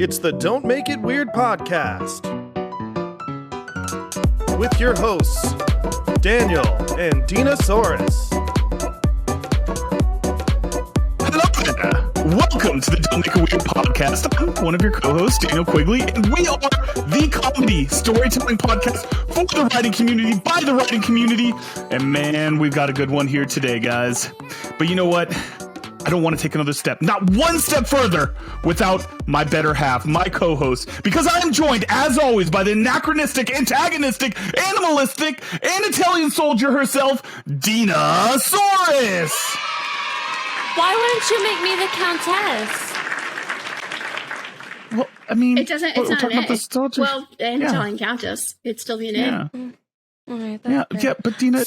It's the Don't Make It Weird podcast with your hosts, Daniel and Dinosaurus. Hello there. Welcome to the Don't Make It Weird podcast. I'm one of your co-hosts, Daniel Quigley, and we are the comedy storytelling podcast for the writing community, by the writing community. And man, we've got a good one here today, guys. But you know what? I don't want to take another step, not one step further, without my better half, my co-host, because I am joined, as always, by the anachronistic, antagonistic, animalistic, Anatalian soldier herself, Dinosaurus. Why wouldn't you make me the countess? Well, I mean, it doesn't. It's not an A. Well, an Italian countess. It'd still be an A. All right, yeah, but Dina.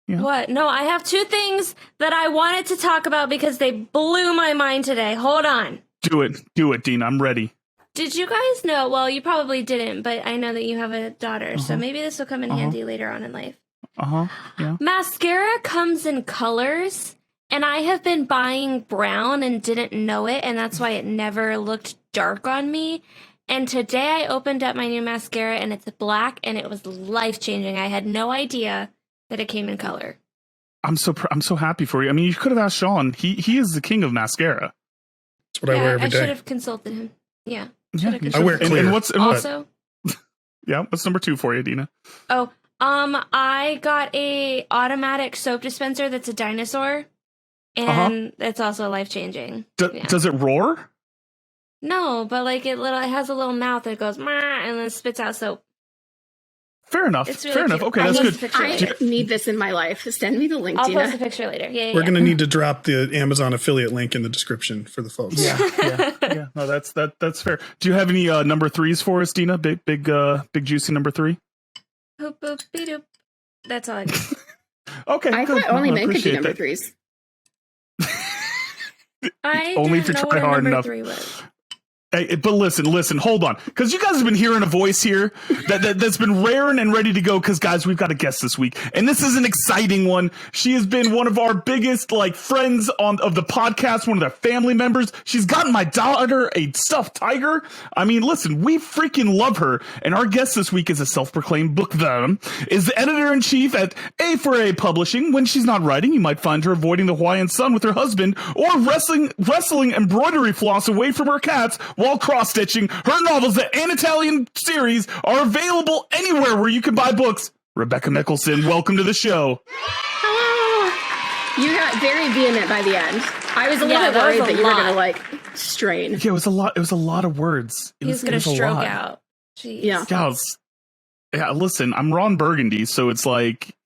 Yeah. What? No, I have two things that I wanted to talk about because they blew my mind today. Hold on. Do it, Dina. I'm ready. Did you guys know? Well, you probably didn't, but I know that you have a daughter, so maybe this will come in handy later on in life. Yeah. Mascara comes in colors, and I have been buying brown and didn't know it, and that's why it never looked dark on me. And today I opened up my new mascara, and it's black, and it was life-changing. I had no idea that it came in color. I'm so happy for you. I mean, you could have asked Sean. He is the king of mascara. That's what I wear every day. I should have consulted him. Yeah. I wear clear. And what's also? Yeah. What's number 2 for you, Dina? Oh, I got a automatic soap dispenser that's a dinosaur, and it's also life changing. Does it roar? No, but like it has a little mouth that goes "Mah," and then spits out soap. Fair enough. It's really Fair enough. cute. Okay, that's good. I need this in my life. Send me the link, I'll Dina. post a picture later. Yeah. We're going to need to drop the Amazon affiliate link in the description for the folks. Yeah. No, that's fair. Do you have any number 3s for us, Dina? Big juicy number 3. Boop, boop, beep, doop. That's all I do. Okay. I good. thought only I men could do appreciate number that. 3s. I Only didn't if you know try what a hard number enough. 3 was. Hey, but listen, hold on. Because you guys have been hearing a voice here that's been raring and ready to go. Because, guys, we've got a guest this week. And this is an exciting one. She has been one of our biggest, friends of the podcast, one of their family members. She's gotten my daughter a stuffed tiger. I mean, listen, we freaking love her. And our guest this week is a self-proclaimed book veteran, is the editor-in-chief at A4A Publishing. When she's not writing, you might find her avoiding the Hawaiian sun with her husband or wrestling embroidery floss away from her cats while cross-stitching. Her novels, the ANATALIAN series, are available anywhere where you can buy books. Rebecca Mikkelson, welcome to the show. You got very vehement by the end. I was a little bit worried that you were going to, strain. Yeah, it was a lot. It was a lot of words. He was going to stroke out. Jeez. Yeah. Listen, I'm Ron Burgundy, so it's like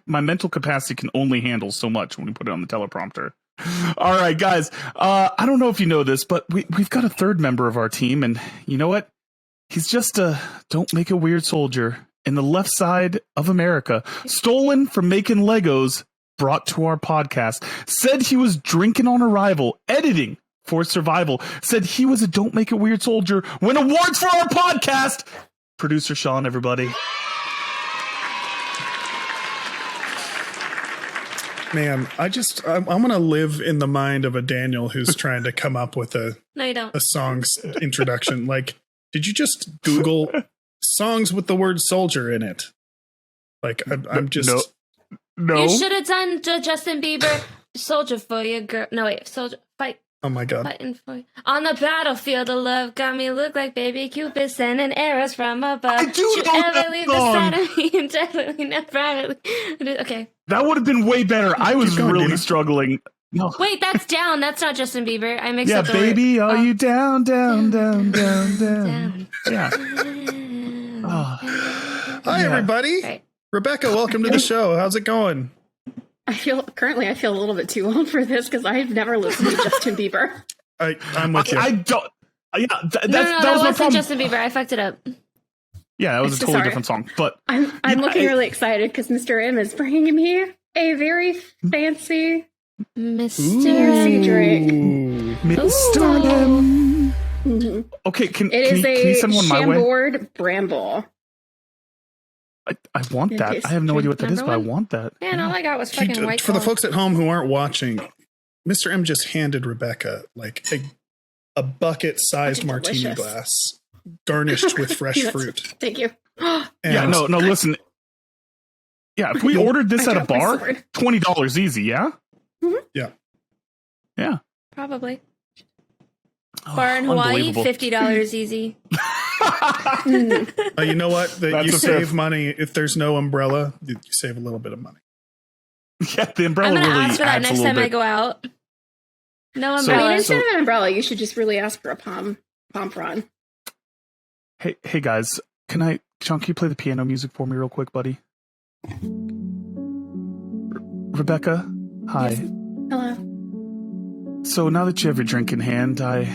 my mental capacity can only handle so much when we put it on the teleprompter. All right, guys. I don't know if you know this, but we've got a third member of our team, and you know what? He's just a don't make a weird soldier in the left side of America, stolen from making Legos, brought to our podcast, said he was drinking on arrival, editing for survival, said he was a don't make a weird soldier, win awards for our podcast. Producer Sean, everybody. Man, I'm going to live in the mind of a Daniel who's trying to come up with No, you don't. a song's introduction. Did you just Google songs with the word soldier in it? I'm just... No. You should have done Justin Bieber, Soldier for Your Girl. No, wait, Soldier, fight. Oh my God. Fighting for you. On the battlefield of love, got me look like baby Cupid sending arrows from above. I do know that leave song. The side of me and definitely not privately. Okay. That would have been way better. I was going, really Dana. struggling. No. Wait, that's down. That's not Justin Bieber. I mixed Yeah, up the baby, word. are you down? Yeah. Hi, everybody. Right. Rebecca, welcome to the show. How's it going? I feel a little bit too old for this because I've never listened to Justin Bieber. I'm with you. I don't. Yeah, that was that my wasn't problem. Justin Bieber. I fucked it up. Yeah, that was a So totally sorry. different song. But I'm looking really excited because Mr. M is bringing me a very fancy Mr. drink. Ooh. Mr. M. Mm-hmm. Okay, can It is you send one my way? Chambord Bramble. I want that. Okay, I have no idea what that is, number but I one. want that. Man, all I got was fucking white For the Claw. folks at home who aren't watching, Mr. M just handed Rebecca a bucket-sized martini delicious. glass garnished with fresh Yes. fruit. Thank you. And Yeah, no, listen. Yeah, if we ordered this I at a dropped my bar, sword. $20 easy, yeah? Yeah. Yeah. Probably. Oh, Bar in Hawaii, unbelievable. $50 easy. You know what? That's You a fair- save money if there's no umbrella. You save a little bit of money. Yeah, the I'm umbrella going to really ask for that adds a next little time I bit. go out. No So- I mean, umbrella. instead of an umbrella, you should just really ask for a pom prawn. Hey guys, Sean, can you play the piano music for me real quick, buddy? Rebecca, hi. Hello. So now that you have your drink in hand, I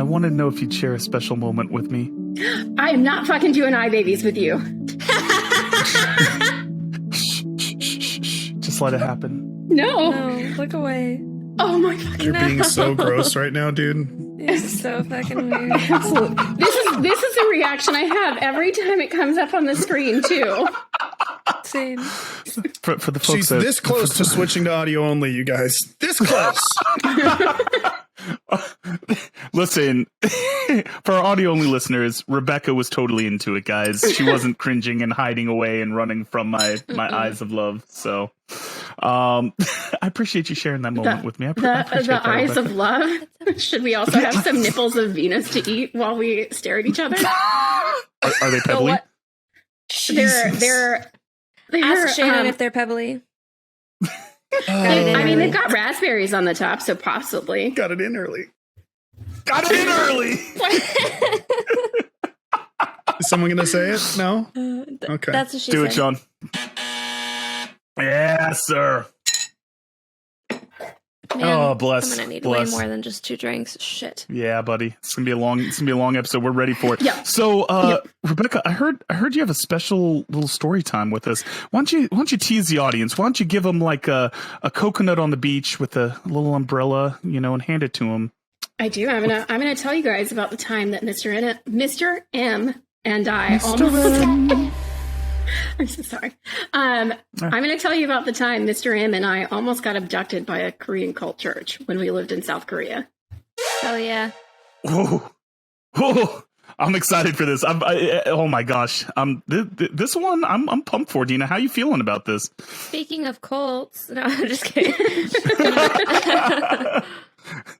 want to know if you'd share a special moment with me. I am not fucking doing iBabies with you. Shh, shh, shh, shh, shh. Just let it happen. No. No, look away. Oh my god. You're being so gross right now, dude. It's so fucking weird. Absolutely. This is a reaction I have every time it comes up on the screen too. Same. For the folks She's that, this close to switching to audio only, you guys. This close. Listen, for our audio only listeners, Rebecca was totally into it, guys. She wasn't cringing and hiding away and running from my eyes of love. So, I appreciate you sharing that moment with me. I appreciate The that, eyes Rebecca. of love. Should we also have some nipples of Venus to eat while we stare at each other? Are they pebbly? what? They're Ask Shannon if they're pebbly. I mean, they've got raspberries on the top, so possibly. Got it in early. Got it in early. Is someone going to say it? No? Okay. That's what she Do said. it, Sean. Yes, sir. Man, Oh, bless. I'm gonna need bless. way more than just 2 drinks. Shit. Yeah, buddy. It's gonna be a long episode. We're ready for it. Yeah. So, Yeah. Rebecca, I heard you have a special little story time with us. Why don't you tease the audience? Why don't you give them like a coconut on the beach with a little umbrella, and hand it to them? I do. I'm gonna tell you guys about the time that Mr. M and I almost. I'm so sorry. I'm going to tell you about the time Mr. M and I almost got abducted by a Korean cult church when we lived in South Korea. Hell yeah. Whoa. I'm excited for this. Oh my gosh. This one I'm pumped for. Dina, how you feeling about this? Speaking of cults, no, I'm just kidding.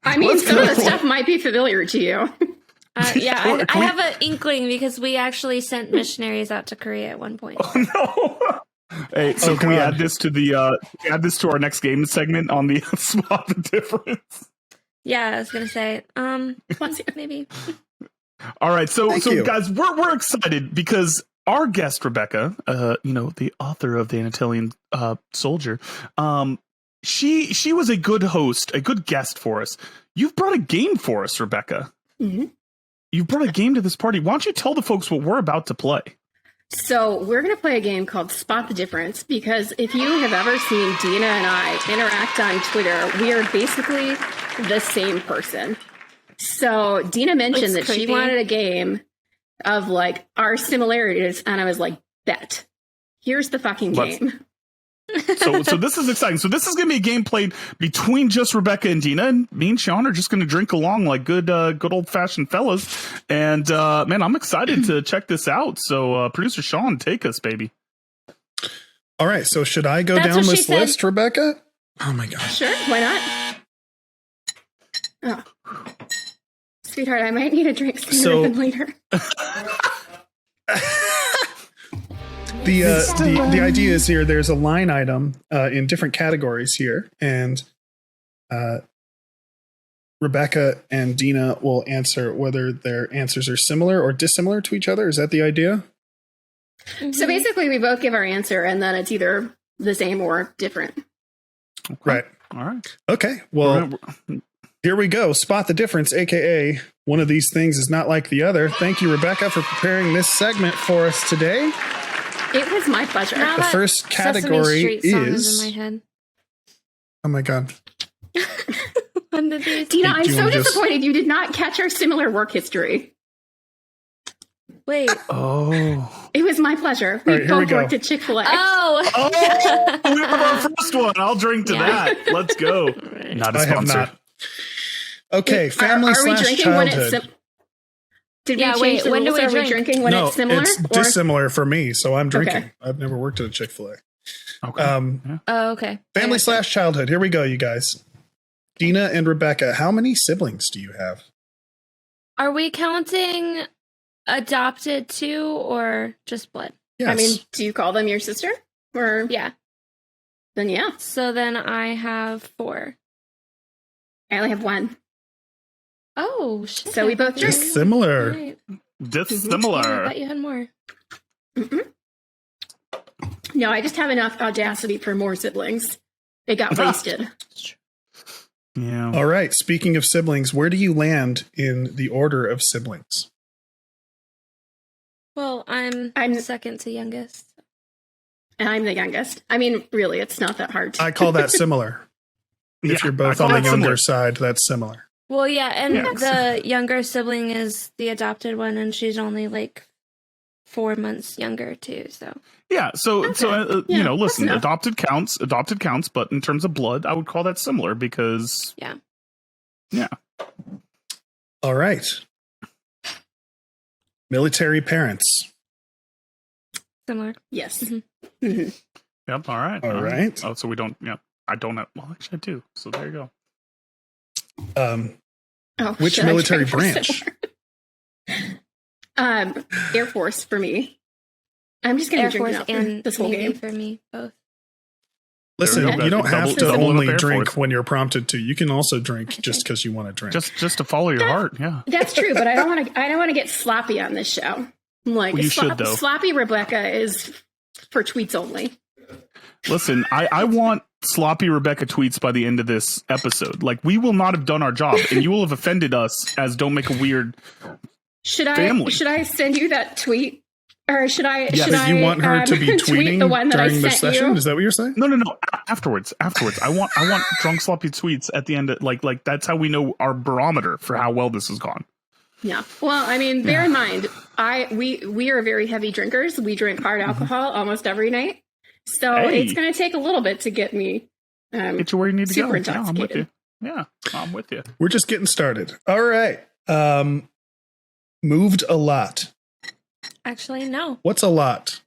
I mean, Let's some of go. the stuff might be familiar to you. Yeah, I Can we- have an inkling because we actually sent missionaries out to Korea at one point. No. Hey, so Oh, can we God. add this to our next game segment on the spot the difference? Yeah, I was gonna say, maybe. All right, so Thank you. guys, we're excited because our guest Rebecca, the author of the Anatalian Soldier, she was a good host, a good guest for us. You've brought a game for us, Rebecca. Mm-hmm. You brought a game to this party. Why don't you tell the folks what we're about to play? So we're going to play a game called Spot the Difference, because if you have ever seen Dina and I interact on Twitter, we are basically the same person. So Dina mentioned Looks that she creepy. wanted a game of like our similarities, and I was like, bet. Here's the fucking Let's- game. So this is exciting. So this is going to be a game played between just Rebecca and Dina, and me and Sean are just going to drink along like good old fashioned fellas. And man, I'm excited to check this out. So producer Sean, take us, baby. All right. So should I go That's down what she this said. list, Rebecca? Oh my gosh. Sure, why not? Oh. Sweetheart, I might need a drink sooner So- than later. The idea is here. There's a line item in different categories here, and Rebecca and Dina will answer whether their answers are similar or dissimilar to each other. Is that the idea? So basically, we both give our answer, and then it's either the same or different. Right. All right. Okay. Well, here we go. Spot the difference, aka one of these things is not like the other. Thank you, Rebecca, for preparing this segment for us today. It was my pleasure. Now The that first Sesame category Street song is. in my head. Oh my god. When did these? Dina, Do I'm you so wanna just- disappointed you did not catch our similar work history. Wait. Oh. It was my pleasure. We All right, here we both go. worked at Chick-fil-A. Oh. We have our first one. I'll drink to Yeah. that. Let's go. Not a I have sponsor. not. Okay, family are we slash drinking when it's childhood. Did Yeah, we wait, change the when do rules? we Are we drink? drinking when No, it's similar? it's dissimilar for me, so I'm drinking. Okay. I've never worked at a Chick-fil-A. Okay. Yeah. Oh, okay. Family slash childhood. Here we go, you guys. Dina and Rebecca, how many siblings do you have? Are we counting adopted too, or just blood? Yes. I mean, do you call them your sister? Or Yeah. then yeah. So then I have 4. I only have 1. Oh, shit. So we both drink. Dissimilar. Right. I Dissimilar. thought you had more. No, I just have enough audacity for more siblings. They got wasted. Yeah. All right. Speaking of siblings, where do you land in the order of siblings? Well, I'm second to youngest. And I'm the youngest. I mean, really, it's not that hard. I call that similar. If Yeah, you're I both call on the that younger similar. side, that's similar. Well, yeah, and Yeah. the younger sibling is the adopted one, and she's only like 4 months younger too. So Yeah. So Yeah, you know, that's listen, enough. adopted counts, but in terms of blood, I would call that similar because yeah. All right. Military parents. Similar. Yes. Mhm. Mhm. Yep. All right. All right. Oh, so we don't. Yeah. I don't have. Well, actually, I do. So there you go. Oh, Which should I military try for branch? similar? Air Force for me. I'm just going Air to be Force drinking out and this whole Navy game. for me both. Listen, There we go. you don't have Double- to double only up Air drink Force. when you're prompted to. You can also drink just because you want to drink. Just to follow your heart. Yeah. That's true, but I don't want to. I don't want to get sloppy on this show. I'm like, Well, you should, though. sloppy Rebecca is for tweets only. Listen, I want sloppy Rebecca tweets by the end of this episode. Like, we will not have done our job, and you will have offended us as don't make a weird. Should Family. I send you that tweet, or should I? Yes. Should you want her I, to be tweet tweeting the one that I during the sent session? you? Is that what you're saying? No. Afterwards. I want drunk sloppy tweets at the end. Of, like that's how we know our barometer for how well this has gone. Yeah. Well, I mean, bear in mind, we are very heavy drinkers. We drink hard alcohol almost every night, so Hey. it's going to take a little bit to get me. Get you where you need to Super go. Yeah, I'm with you. intoxicated. Yeah, I'm with you. We're just getting started. All right. Moved a lot. Actually, no. What's a lot?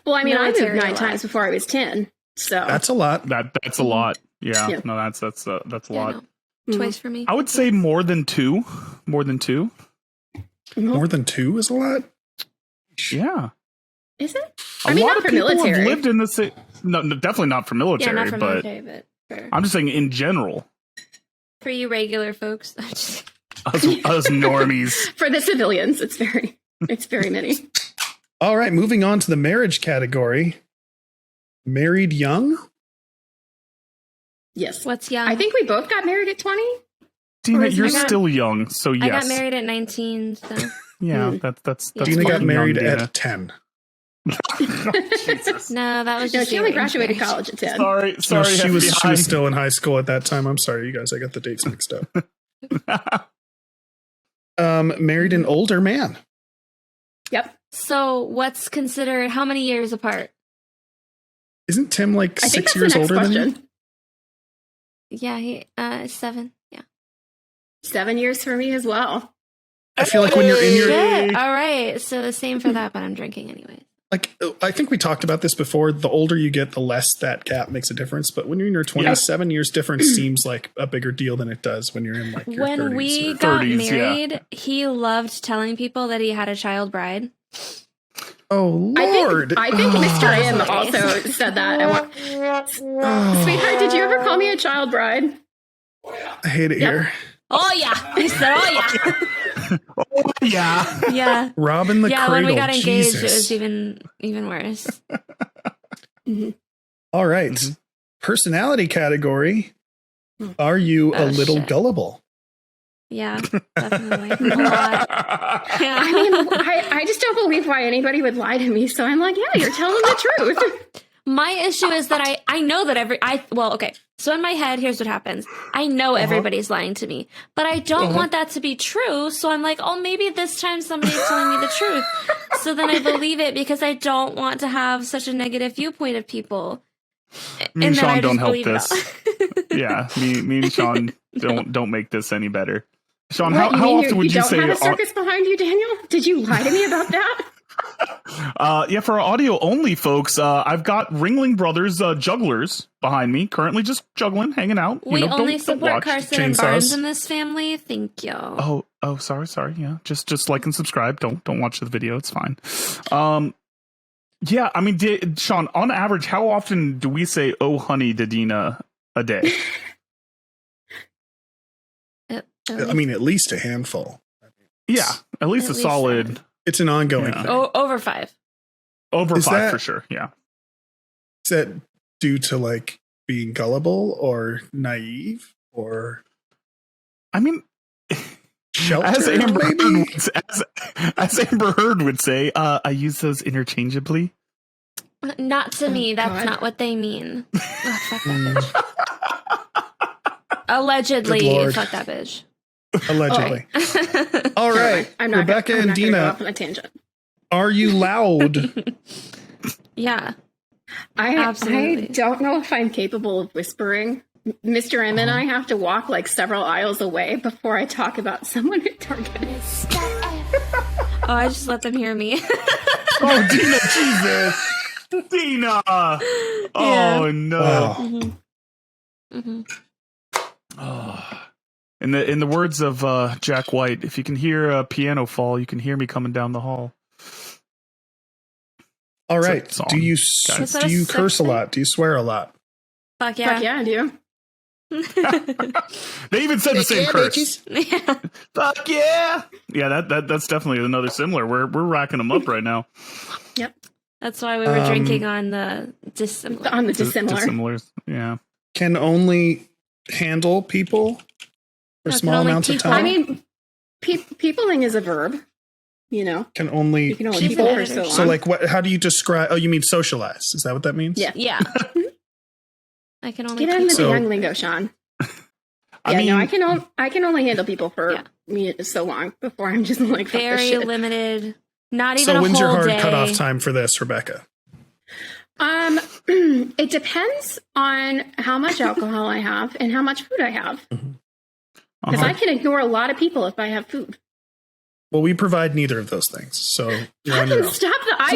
Well, I mean, I moved Military 9 a lot. times before I was 10. So That's a lot. That's a lot. Yeah. Yeah. No, that's a Yeah, lot. no. Mhm. Twice for me. I would say more than two. More than two. More than 2 is a lot. Yeah. Is it? A I mean, lot not of for people have military. lived in the city. No, definitely not for Yeah, military. not for but military, but for, I'm just saying in general, for you regular folks. I'm just- us normies. For the civilians, it's very many. All right. Moving on to the marriage category. Married young? Yes. What's young? I think we both got married at 20. Dina, is- you're I got- still young, so yes. I got married at 19, so Yeah, Mm. that's Yeah. Dina got fucking married young, Dina. at 10. Jesus. no, that was No, just she only the arranged graduated marriage. college at 10. Sorry, No, sorry. she was FBI. still in high school at that time. I'm sorry, you guys. I got the dates mixed up. Married an older man. Yep. So, what's considered how many years apart? Isn't Tim like I think 6 that's years the next older than you? question. Yeah, he 7. Yeah. 7 years for me as well. I feel like when you're in your Shit. All right, so the same for that, but I'm drinking anyway. like, I think we talked about this before. The older you get, the less that gap makes a difference. But when you're in your 20s, 7 years difference seems like a bigger deal than it does when you're in like your 30s. When we or- got 30s, yeah. married, he loved telling people that he had a child bride. oh Lord, I think Mr. M That's also said that. Sweetheart, did you ever call me a child bride? I hate it Yep. here. Oh yeah, he said, oh yeah, Yeah. yeah, Robin the yeah. Cradle. When we got engaged, Jesus. it was even worse. All right. Mhm. Personality category. Are you a Oh, little shit. gullible? Yeah, definitely a lot. I mean, I just don't believe why anybody would lie to me. So I'm like, yeah, you're telling the truth. My issue is that I know that okay. So in my head, here's what happens. I know everybody's lying to me, but I don't want that to be true. So I'm like, oh, maybe this time somebody's telling me the truth. So then I believe it because I don't want to have such a negative viewpoint of people. Me and then I Sean don't just help believe it this. all. Yeah, me and Sean don't make this any better. Sean, What, how often would you say? You don't have a circus behind you, Daniel? Did you lie to me about that? Yeah, for our audio only folks, I've got Ringling Brothers jugglers behind me, currently just juggling, hanging out. We only don't support watch. Carson and Barnes in this family. Thank you. Oh, sorry. Yeah, just like and subscribe. Don't watch the video. It's fine. Yeah, I mean, Sean, on average, how often do we say "Oh, honey, Dadina" a day? I mean, at least a handful. Yeah, at least a solid. 7. It's an ongoing thing. Over 5. Over 5 for sure. Yeah. Is that due to like being gullible or naive or? I mean, sheltered, as Amber Heard would say, I use those interchangeably. Not to me. That's not what they mean. Oh, fuck that bitch. Allegedly, fuck that bitch. Allegedly. All right. I'm not Rebecca and Dina, go off on a tangent. Are you loud? Yeah. I don't know if I'm capable of whispering. Mr. M and I have to walk like several aisles away before I talk about someone at Target. Oh, I just let them hear me. Oh, Dina, Jesus. Dina. Oh, no. Wow. Mm-hmm. Mm-hmm. Oh. In the words of Jack White, if you can hear a piano fall, you can hear me coming down the hall. All right. Do you curse a thing? lot? Do you swear a lot? Fuck yeah. Fuck yeah, I do. They even said the same curse. Yeah. Fuck yeah. Yeah, that's definitely another similar. We're racking them up right now. Yep. That's why we were drinking on the dissimilar. On the dissimilar. Dissimilars. Yeah. Can only handle people for small amounts of time? I mean, peopling is a verb, you know. Can only can only people? for so long. So like what, how do you describe, oh, you mean socialize? Is that what that means? Yeah. Yeah. I can only get into the young lingo, Sean. I can only handle people for so long before I'm just like very limited. Not even so a when's your whole hard day. cutoff time for this, Rebecca? It depends on how much alcohol I have and how much food I have. Because I can ignore a lot of people if I have food. Well, we provide neither of those things, so you're on Fucking your own. stop the eye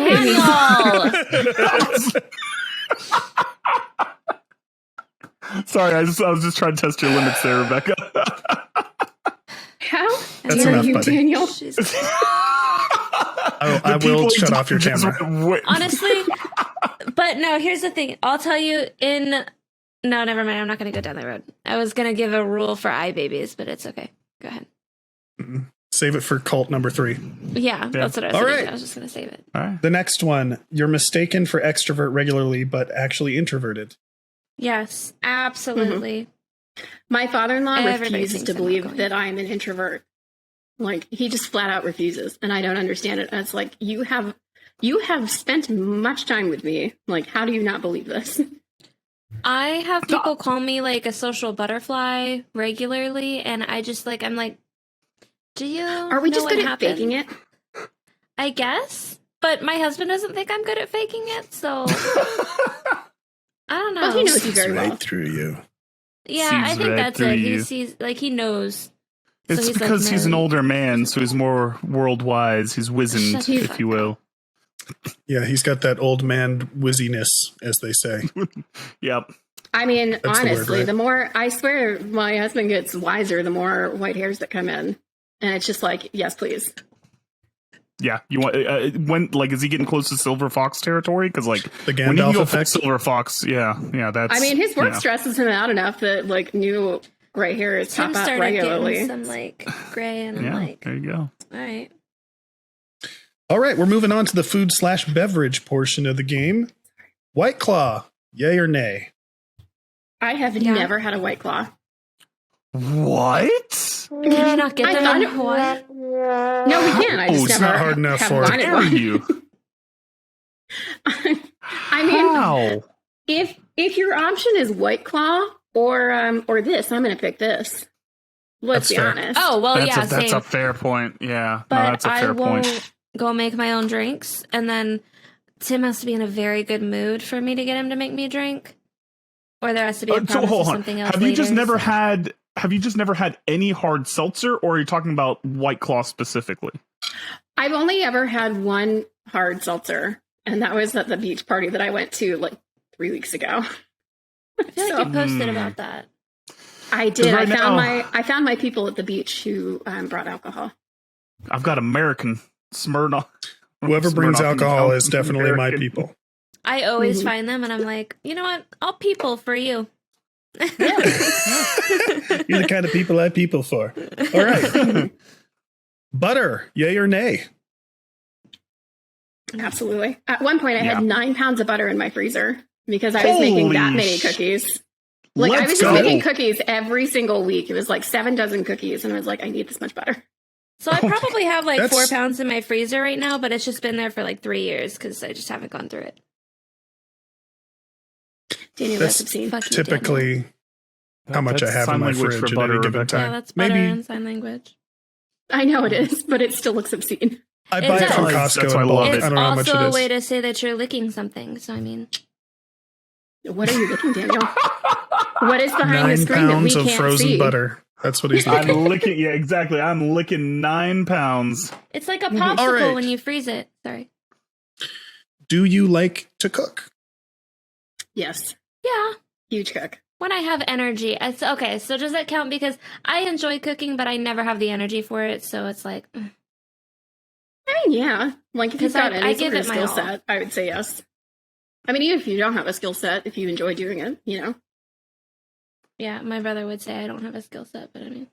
babies. Sorry, I was just trying to test your limits there, Rebecca. How That's dare enough, you, buddy. Daniel? I will shut off your camera. Honestly, but no, here's the thing. I'll tell you no, never mind. I'm not going to go down that road. I was going to give a rule for eye babies, but it's okay. Go ahead. Save it for cult number 3. Yeah, that's what I was All going to right. do. I was just going to save it. All right. The next one, you're mistaken for extrovert regularly, but actually introverted. Yes, absolutely. My father-in-law Everybody refuses thinks to I'm believe outgoing. that I'm an introvert. Like, he just flat out refuses, and I don't understand it. And it's like, you have spent much time with me. Like, how do you not believe this? I have people call me like a social butterfly regularly, and I just like, I'm like, do you Are we know just what good at happened? faking it? I guess, but my husband doesn't think I'm good at faking it, so I don't know. Well, he knows you It's very right well. through you. Yeah, Sees I think right that's through it. you. He sees, like, he knows. It's So because he's an no. older man, so he's more world-wise. He's wizened, Shut the if fuck you will. Yeah, he's got that old man whizziness, as they say. Yep. I mean, That's the word, honestly, right? the more, I swear, my husband gets wiser, the more white hairs that come in. And it's just like, yes, please. Yeah. You want is he getting close to Silver Fox territory? Because like The when you Gandalf go full effect? Silver Fox, yeah, that's. I mean, his work yeah. stresses him out enough that, like, new gray hairs Tim pop up started regularly. getting some like gray, and I'm Yeah, like, there you go. all right. All right, we're moving on to the food/beverage portion of the game. White Claw, yay or nay? I have Yeah. never had a White Claw. What? Can you not get I them thought in it- Hawaii? No, we can't. I just it's never not hard enough have for it. wanted Dare one. you? I mean, How? if your option is White Claw or this, I'm going to pick this. Let's That's be fair. honest. Oh well, yeah, that's same. a fair point. Yeah, But no, that's a I fair won't point. go make my own drinks, and then Tim has to be in a very good mood for me to get him to make me a drink. Or there has to be a promise hold of on. something else Have you just later, never so- had? Have you just never had any hard seltzer, or are you talking about White Claw specifically? I've only ever had one hard seltzer, and that was at the beach party that I went to like 3 weeks ago. I feel like you posted about that. I did. Right I found my people at the beach who brought alcohol. I've got American Smirnoff. Whoever brings Smirnoff in the alcohol town. is definitely my American. people. I always find them, and I'm like, you know what? I'll people for you. You're the kind of people I people for. All right. Butter, yay or nay? Absolutely. At one point, I Yeah. had 9 pounds of butter in my freezer because I was making that Holy many cookies. Like, I was Let's just go. making cookies every single week. It was like 7 dozen cookies, and I was like, I need this much butter. So I probably have like That's- 4 pounds in my freezer right now, but it's just been there for like 3 years because I just haven't gone through it. Daniel, That's that's obscene. Fuck you, Daniel. Typically, how much I That's have in sign my language fridge for at butter, any given Rebecca. Yeah, time. that's butter Maybe and sign language. I know it is, but it still looks obscene. I buy it from That's Costco why I in love bulk. it. I It's don't know how much also it a is. way to say that you're licking something. So, I mean, What are you looking, Daniel? What is behind the 9 screen that we pounds of can't frozen see? butter. That's what he's I'm looking. licking. Yeah, exactly. I'm licking 9 pounds. it's like a All popsicle right. when you freeze it. Sorry. Do you like to cook? Yes. Yeah. Huge cook. When I have energy. It's, okay, so does that count? Because I enjoy cooking, but I never have the energy for it. So it's like, I mean, yeah. Like, if you've 'Cause got I any give sort of it my skill all. set, I would say yes. I mean, even if you don't have a skill set, if you enjoy doing it, you know? yeah, my brother would say I don't have a skill set, but I mean,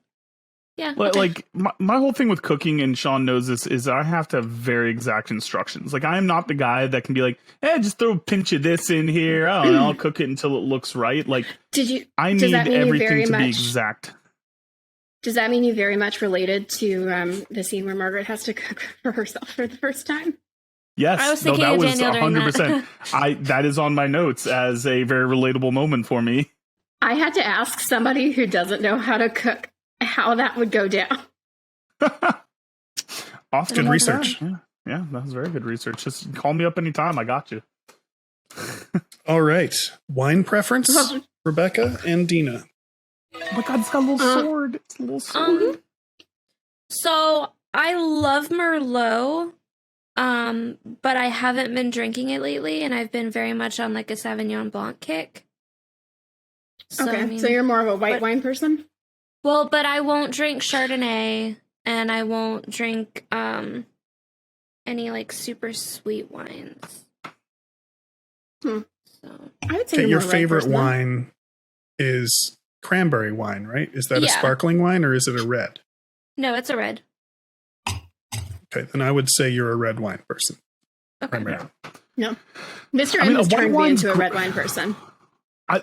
yeah. Like my whole thing with cooking, and Sean knows this, is I have to have very exact instructions. Like, I am not the guy that can be like, just throw a pinch of this in here. I don't know, I'll cook it until it looks right. Like, I Does need that mean you everything very to be much- exact. Does that mean you very much related to the scene where Margaret has to cook for herself for the first time? Yes, I was no, thinking that of was Daniel during 100%. That is on my notes as a very relatable moment for me. I had to ask somebody who doesn't know how to cook how that would go down. Awesome. Good research. Yeah, that was very good research. Just call me up anytime. I got you. All right. Wine preference, Rebecca and Dina. Oh my god, it's got a little sword. It's a little sword. So I love Merlot, but I haven't been drinking it lately, and I've been very much on like a Sauvignon Blanc kick. So, Okay, I mean, so you're more of a white but- wine person? well, but I won't drink Chardonnay, and I won't drink any like super sweet wines. Hmm. So I would say Okay, you're your more a red favorite person, though. wine is cranberry wine, right? Is that a Yeah. sparkling wine or is it a red? no, it's a red. Okay, then I would say you're a red wine person. Okay. Primarily. No. Mr. I M mean, has a white turned me wine's into a gr- red wine person.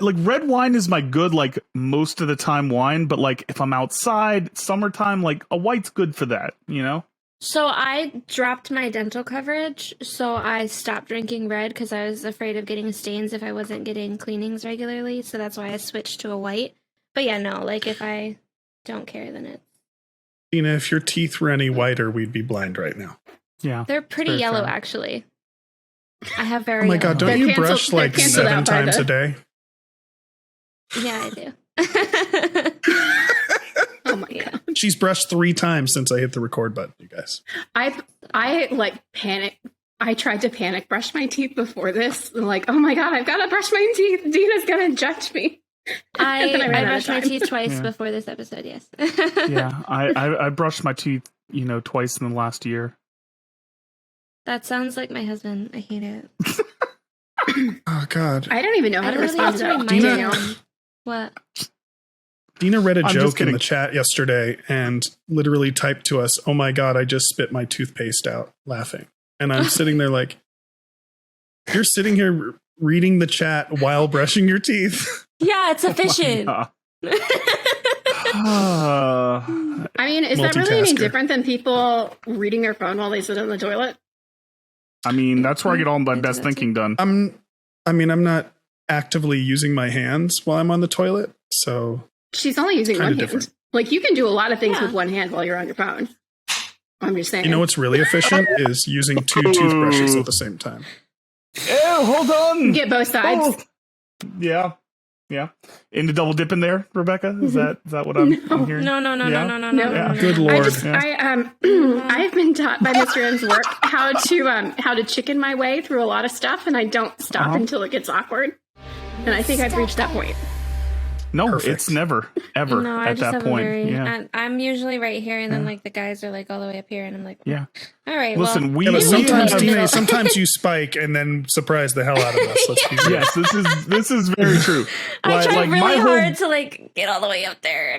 Like, red wine is my good, like, most of the time wine, but like if I'm outside, summertime, like a white's good for that, you know? So I dropped my dental coverage, so I stopped drinking red because I was afraid of getting stains if I wasn't getting cleanings regularly. So that's why I switched to a white. But yeah, no, like if I don't care, then it's Dina, if your teeth were any whiter, we'd be blind right now. Yeah. they're pretty Very yellow fair. actually. I have very Oh my yellow. god, don't They're you canceled- brush they're like canceled 7 out by times the- a day? Yeah, I do. Oh my Yeah. god. She's brushed 3 times since I hit the record button, you guys. I like panic. I tried to panic brush my teeth before this. Like, oh my god, I've got to brush my teeth. Dina's gonna judge me. And then I ran out of brushed my time. teeth twice Yeah. before this episode, yes. Yeah. I brushed my teeth, twice in the last year. That sounds like my husband. I hate it. Oh god. I don't even know how to literally respond to have that. remind Dina- Daniel. him. What? Dina read a I'm just joke in kidding. the chat yesterday and literally typed to us, "Oh my god, I just spit my toothpaste out," laughing. And I'm sitting there like, you're sitting here reading the chat while brushing your teeth. Yeah, it's efficient. I I mean, is that really any Multitasker. different than people reading their phone while they sit in the toilet? mean, that's where I get all my I do best that thinking done. I'm not actively using my hands while I'm on the toilet, so She's only using Kinda one hand. different. Like, you can do a lot of things Yeah. with one hand while you're on your phone. I'm just saying. you know what's really efficient is using 2 toothbrushes at the same time. Ew, hold on. Get both sides. Oh. Yeah. Yeah. Into double dipping there, Rebecca? Is that what I'm hearing? No. Yeah. Good Lord. I've been taught by Mr. M's work how to chicken my way through a lot of stuff, and I don't stop until it gets awkward. And I think I've reached that point. No, Perfect. it's never, ever No, I at just that have point. a very. Yeah. I'm usually right here, and then like the guys are like all the way up here, and I'm like, Yeah. all right. Listen, well, Yeah, but sometimes, have- Dina, sometimes you spike and then surprise the hell out of us. Let's be real. Yes, this is very true. I tried like really my whole- hard to like get all the way up there.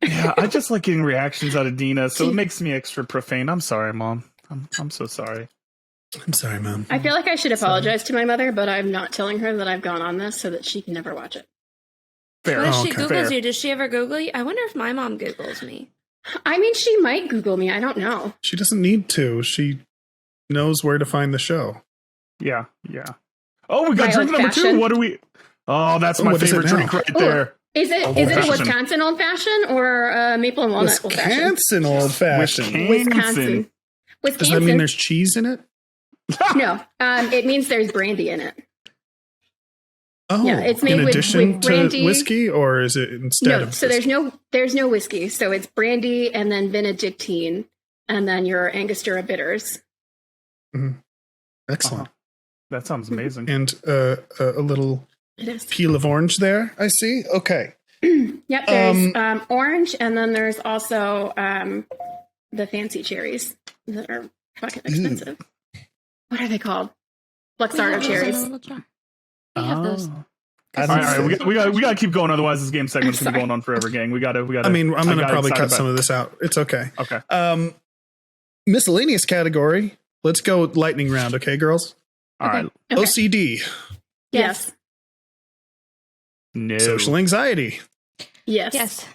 Yeah, I just like getting reactions out of Dina, so it makes me extra profane. I'm sorry, Mom. I'm so sorry. I'm sorry, Mom. I feel like I should apologize to my mother, but I'm not telling her that I've gone on this so that she can never watch it. Fair. What if she okay. Googles Fair. you? Does she ever Google you? I wonder if my mom Googles me. I mean, she might Google me. I don't know. She doesn't need to. She knows where to find the show. Yeah. Oh, we got My drink number 2. old-fashioned. What do we? Oh, that's my what is it favorite now? drink right Oh, there. Is it Old a fashioned. Wisconsin old fashioned or maple and walnut old fashioned? Wisconsin old fashioned. Wisconsin. Does that mean there's cheese in it? No, it means there's brandy in it. Oh, Yeah, it's made in with addition brandy. to whiskey, or is it instead No, of? so whiskey? there's no whiskey. So it's brandy and then Benedictine and then your Angostura bitters. Excellent. That sounds amazing. And a little It is. peel of orange there. I see. Okay. Yep, there's orange, and then there's also the fancy cherries that are fucking expensive. What are they called? Luxardo cherries. We have those. All right, we got to keep going, otherwise this game segment's gonna be going on forever, gang. We got to. I mean, I'm going to probably cut some of this out. It's okay. Okay. Miscellaneous category. Let's go lightning round. Okay, girls. All right. Okay. OCD. Yes. No. Social anxiety. Yes. Yes.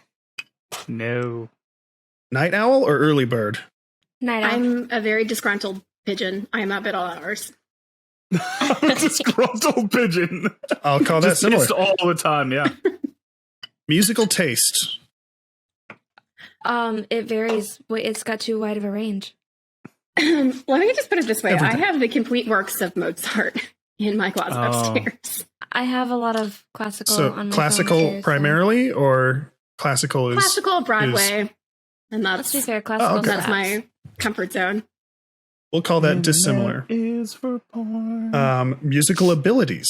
No. Night owl or early bird? Night owl. I'm a very disgruntled pigeon. I am up at all hours. Disgruntled pigeon. I'll call that Just similar. pissed all the time. Yeah. Musical taste. It varies. It's got too wide of a range. Let me just put it this way. Everything. I have the complete works of Mozart in my closet upstairs. I have a lot of classical So on my classical phone too, so- primarily, or classical is Classical Broadway. And Let's be that's fair, classical. okay. that's slaps. my comfort zone. we'll call that dissimilar. Is for porn. Musical abilities.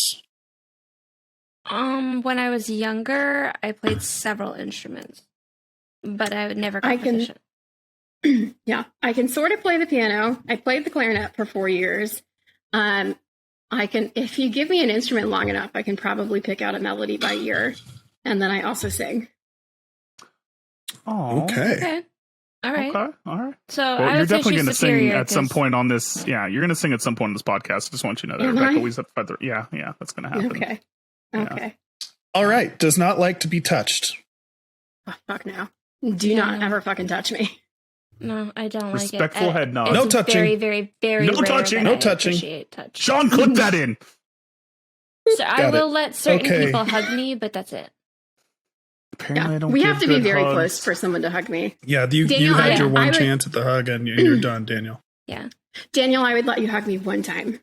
When I was younger, I played several instruments, but I would never I can- competition. Yeah, I can sort of play the piano. I played the clarinet for 4 years. I can, if you give me an instrument long enough, I can probably pick out a melody by ear. And then I also sing. Oh. Okay. Okay. All right. Okay. All right. So Well, I you're would say definitely she's going to sing superior at some 'cause- point on this. Yeah, you're going to sing at some point on this podcast. I just want you to know that. Am Rebecca, I? always have to fight the. Yeah, that's going to happen. Okay. Yeah. Okay. All right. Does not like to be touched. Oh, fuck no. Do not ever fucking touch me. No, I don't Respectful like it. head nod. It's No touching. Very, very, very No rare touching. that No I touching. appreciate touch. Sean, clip that in. So I Got will it. let certain Okay. people hug me, but that's it. Apparently, I Yeah. don't We give have to be good very hugs. close for someone to hug me. Yeah, you Daniel, had I- your one I would- chance at the hug, and you're done, Daniel. Yeah. Daniel, I would let you hug me one time.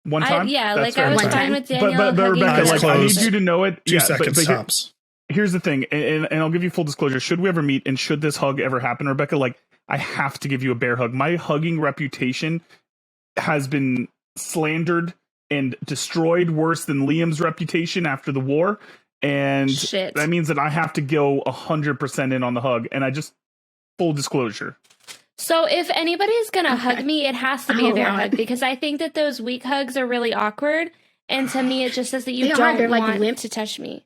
One time. Yeah, That's like fair. I was One fine time. with Daniel. But hugging Rebecca, me. Eyes like I need closed. you to know it. 2 seconds but tops. here's the thing, and I'll give you full disclosure. Should we ever meet, and should this hug ever happen, Rebecca, like I have to give you a bear hug. My hugging reputation has been slandered and destroyed worse than Liam's reputation after the war, and Shit. that means that I have to go 100% in on the hug. And I just full disclosure. So if anybody's gonna hug me, it has to be a Oh, bear God. hug because I think that those weak hugs are really awkward. And to me, it just says that you They are. don't They're like want limp. to touch me.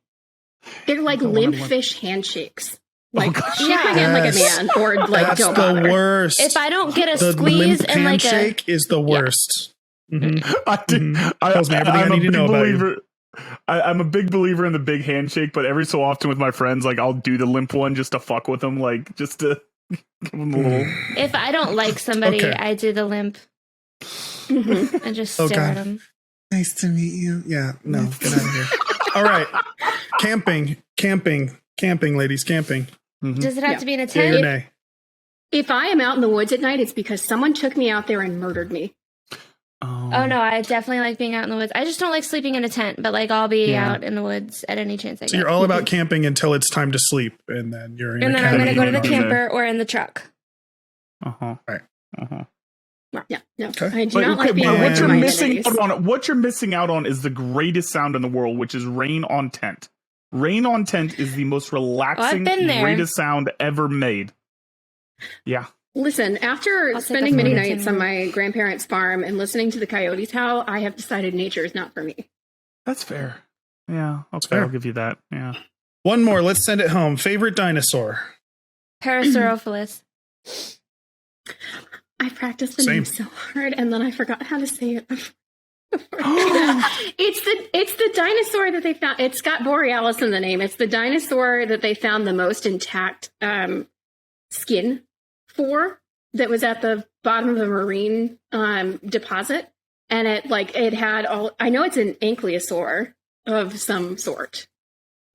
They're like Don't wanna limp look. fish handshakes. Like, God. shake my hand like a Yes. man, or like, That's don't the bother. worst. If I don't get a the squeeze limp and like a handshake is the worst. Mhm. Tells me everything I need to know about you. I'm a big believer in the big handshake, but every so often with my friends, like I'll do the limp one just to fuck with them, like just to give them a little. if I don't like somebody, Okay. I do the limp Mhm. and just Oh, stare at God. them. Nice to meet you. Yeah, no, get out of here. All right. Camping, ladies, camping. Mhm. Does it have Yeah. to be in a Yay or tent? nay? If I am out in the woods at night, it's because someone took me out there and murdered me. Oh no, I definitely like being out in the woods. I just don't like sleeping in a tent, but like I'll be out in the woods at any chance I get. So you're all about camping until it's time to sleep, and then you're in and a then I'm going to go to the cabin. camper or in the truck. Right. Yeah, no, Okay. I do not like being what away you're from my missing amenities. out on, what you're missing out on is the greatest sound in the world, which is rain on tent. Rain on tent is the most relaxing, been there. greatest sound ever made. Yeah. Listen, after I'll take spending a many photo, nights Tim. on my grandparents' farm and listening to the coyotes howl, I have decided nature is not for me. That's fair. Yeah. Okay. fair. I'll give you that. Yeah. One more. Let's send it home. Favorite dinosaur? Parasaurolophus. I practiced the Same. name so hard, and then I forgot how to say it. It's the dinosaur that they found. It's got Borealis in the name. It's the dinosaur that they found the most intact skin for, that was at the bottom of a marine deposit, and it had all. I know it's an ankylosaur of some sort,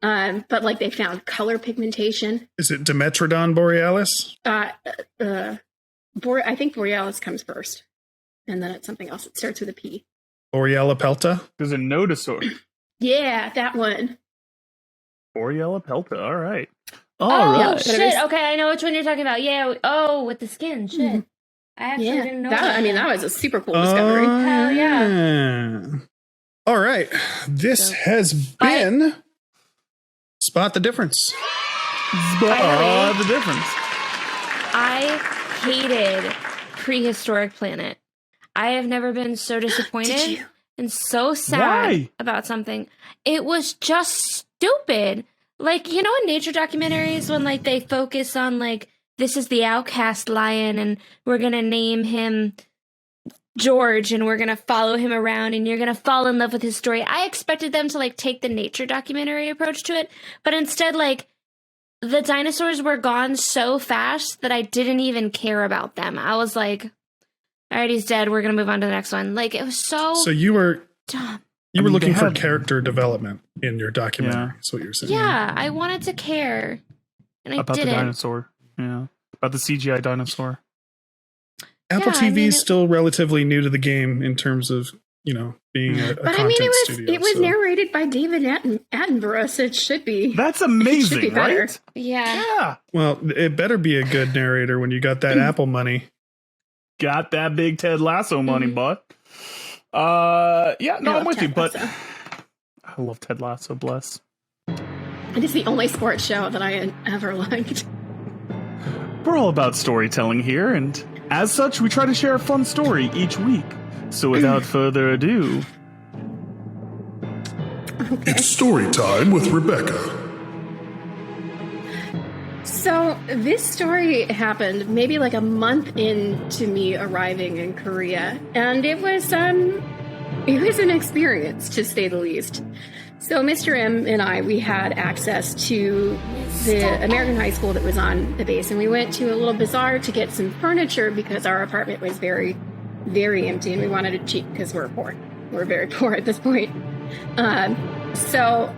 but like they found color pigmentation. Is it Dimetrodon borealis? I think Borealis comes first, and then it's something else. It starts with a P. Borealipelta? There's a nodosaur. Yeah, that one. Borealipelta. All right. Oh, right. shit. Okay, I know which one you're talking about. Yeah. Oh, with the skin. Shit. Mhm. I actually Yeah, didn't know that was a super cool discovery. Hell yeah. All right. This has been Spot the Difference. The difference. I hated Prehistoric Planet. I have never been so disappointed and so sad Why? about something. It was just stupid. Like, you know, in nature documentaries when like they focus on like, this is the outcast lion and we're going to name him George and we're going to follow him around and you're going to fall in love with his story. I expected them to like take the nature documentary approach to it, but instead like the dinosaurs were gone so fast that I didn't even care about them. I was like, all right, he's dead. We're going to move on to the next one. Like, it was so you were dumb. you were looking they for had- character development in your documentary. Yeah. Is what you're saying. Yeah, I wanted to care. And I About didn't. the dinosaur. Yeah. About the CGI dinosaur. Apple Yeah, I TV mean, is still relatively new to the game in terms of, being a But I content mean, studio. it was so- narrated by David Attenborough, so it should be. That's It should amazing, be better. right? Yeah. Yeah. Well, it better be a good narrator when you got that Apple money. Got that big Ted Lasso money, Mm-hmm. bud. Yeah, no, I I'm love with Ted you, but Lasso. I love Ted Lasso, bless. It is the only sports show that I ever liked. We're all about storytelling here, and as such, we try to share a fun story each week. So without further ado, It's story time with Rebecca. So this story happened maybe like a month into me arriving in Korea, and it was an experience, to say the least. So Mr. M and I, we had access to the American high school that was on the base, and we went to a little bazaar to get some furniture because our apartment was very, very empty, and we wanted it cheap because we're poor. We're very poor at this point. So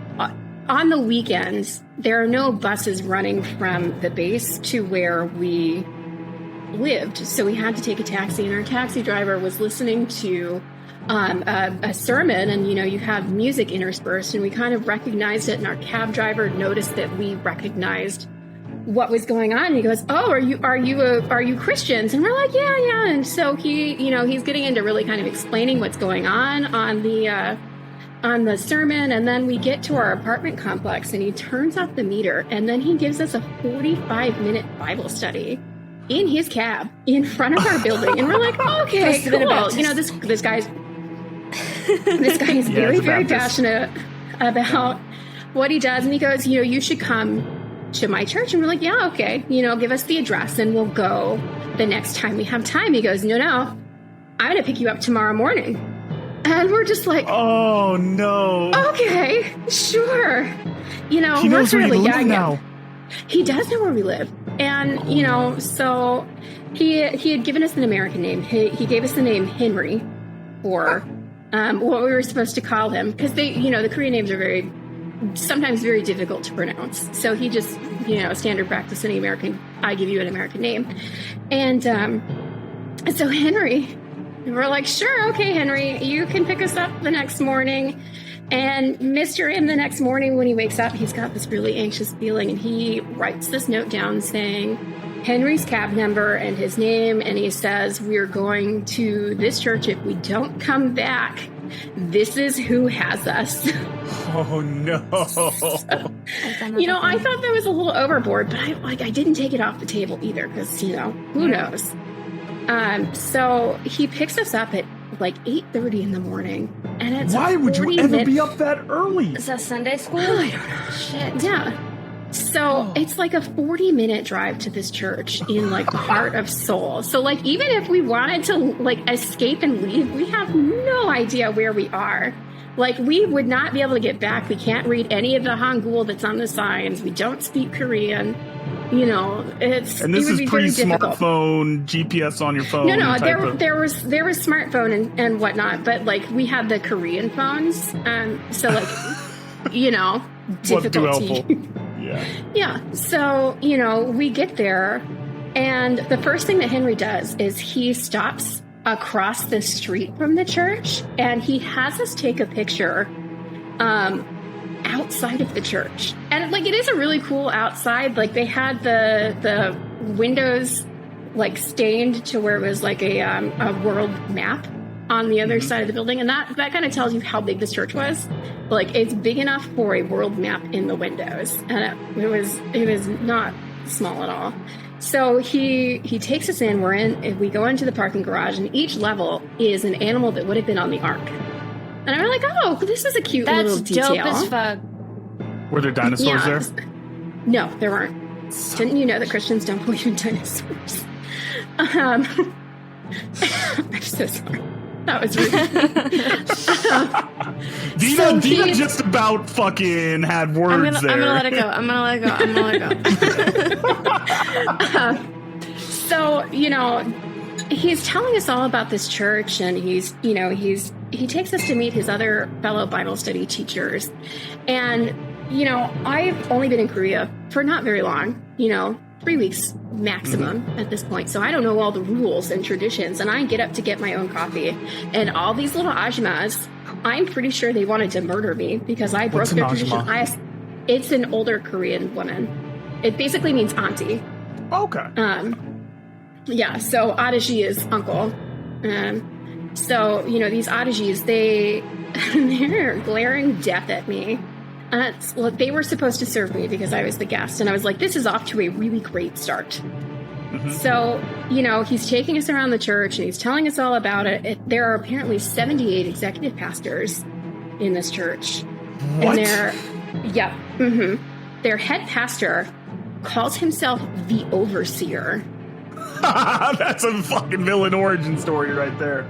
on the weekends, there are no buses running from the base to where we lived. So we had to take a taxi, and our taxi driver was listening to a sermon, and you have music interspersed, and we kind of recognized it, and our cab driver noticed that we recognized what was going on, and he goes, "Oh, are you Christians?" And we're like, yeah. And so he's getting into really kind of explaining what's going on the sermon, and then we get to our apartment complex, and he turns off the meter, and then he gives us a 45-minute Bible study in his cab in front of our building, and we're like, okay, Must have been a cool. Baptist. This guy's very, he's a very Baptist. passionate about what he does, and he goes, you should come to my church. And we're like, yeah, okay, give us the address and we'll go the next time we have time. He goes, no, I'm gonna pick you up tomorrow morning. And we're just like, oh no, okay, sure. he we're knows where you fairly live young. now. He does know where we live. And, so he had given us an American name. He gave us the name Henry, or what we were supposed to call him, because the Korean names are sometimes very difficult to pronounce. So he just, standard practice in the I give you an American name. And so Henry And we're like, sure, okay, Henry, you can pick us up the next morning. And Mr. M, the next morning when he wakes up, he's got this really anxious feeling, and he writes this note down saying Henry's cab number and his name, and he says, we're going to this church. If we don't come back, this is who has us. Oh, no. You know, I thought that was a little overboard, but I didn't take it off the table either because, you know, who knows? So he picks us up at like 8:30 in the morning, and it's why would you ever be up that early? Is that Sunday school? I don't know. Shit. Yeah. So it's like a 40-minute drive to this church in like the heart of Seoul. So like even if we wanted to like escape and leave, we have no idea where we are. Like we would not be able to get back. We can't read any of the Hangul that's on the signs. We don't speak Korean. You know, and this is pre-smartphone, GPS on your phone. No, there was smartphone and whatnot, but like we had the Korean phones, so like you know, difficulty. Yeah. So you know, we get there, and the first thing that Henry does is he stops across the street from the church, and he has us take a picture. Outside of the church, and like it is a really cool outside. Like they had the windows like stained to where it was like a world map on the other side of the building, and that kind of tells you how big this church was. Like it's big enough for a world map in the windows, and it was not small at all. So he takes us in. We go into the parking garage, and each level is an animal that would have been on the ark. And I'm like, oh, this is a cute little detail. That's dope as fuck. Were there dinosaurs there? No, there weren't. Didn't you know that Christians don't believe in dinosaurs? I'm so sorry. That was rude. Dina just about fucking had words there. I'm gonna let it go. So, you know, he's telling us all about this church, and he takes us to meet his other fellow Bible study teachers. And, you know, I've only been in Korea for not very long, 3 weeks maximum at this point. So I don't know all the rules and traditions. And I get up to get my own coffee. And all these little ajumas, I'm pretty sure they wanted to murder me because I broke their tradition. It's an older Korean woman. It basically means auntie. Okay. Yeah, so Adaji is uncle. So, these Adajis, they're glaring death at me. They were supposed to serve me because I was the guest. And I was like, this is off to a really great start. Mm-hmm. So, he's taking us around the church and he's telling us all about it. There are apparently 78 executive pastors in this church. What? And their head pastor calls himself the overseer. That's a fucking villain origin story right there.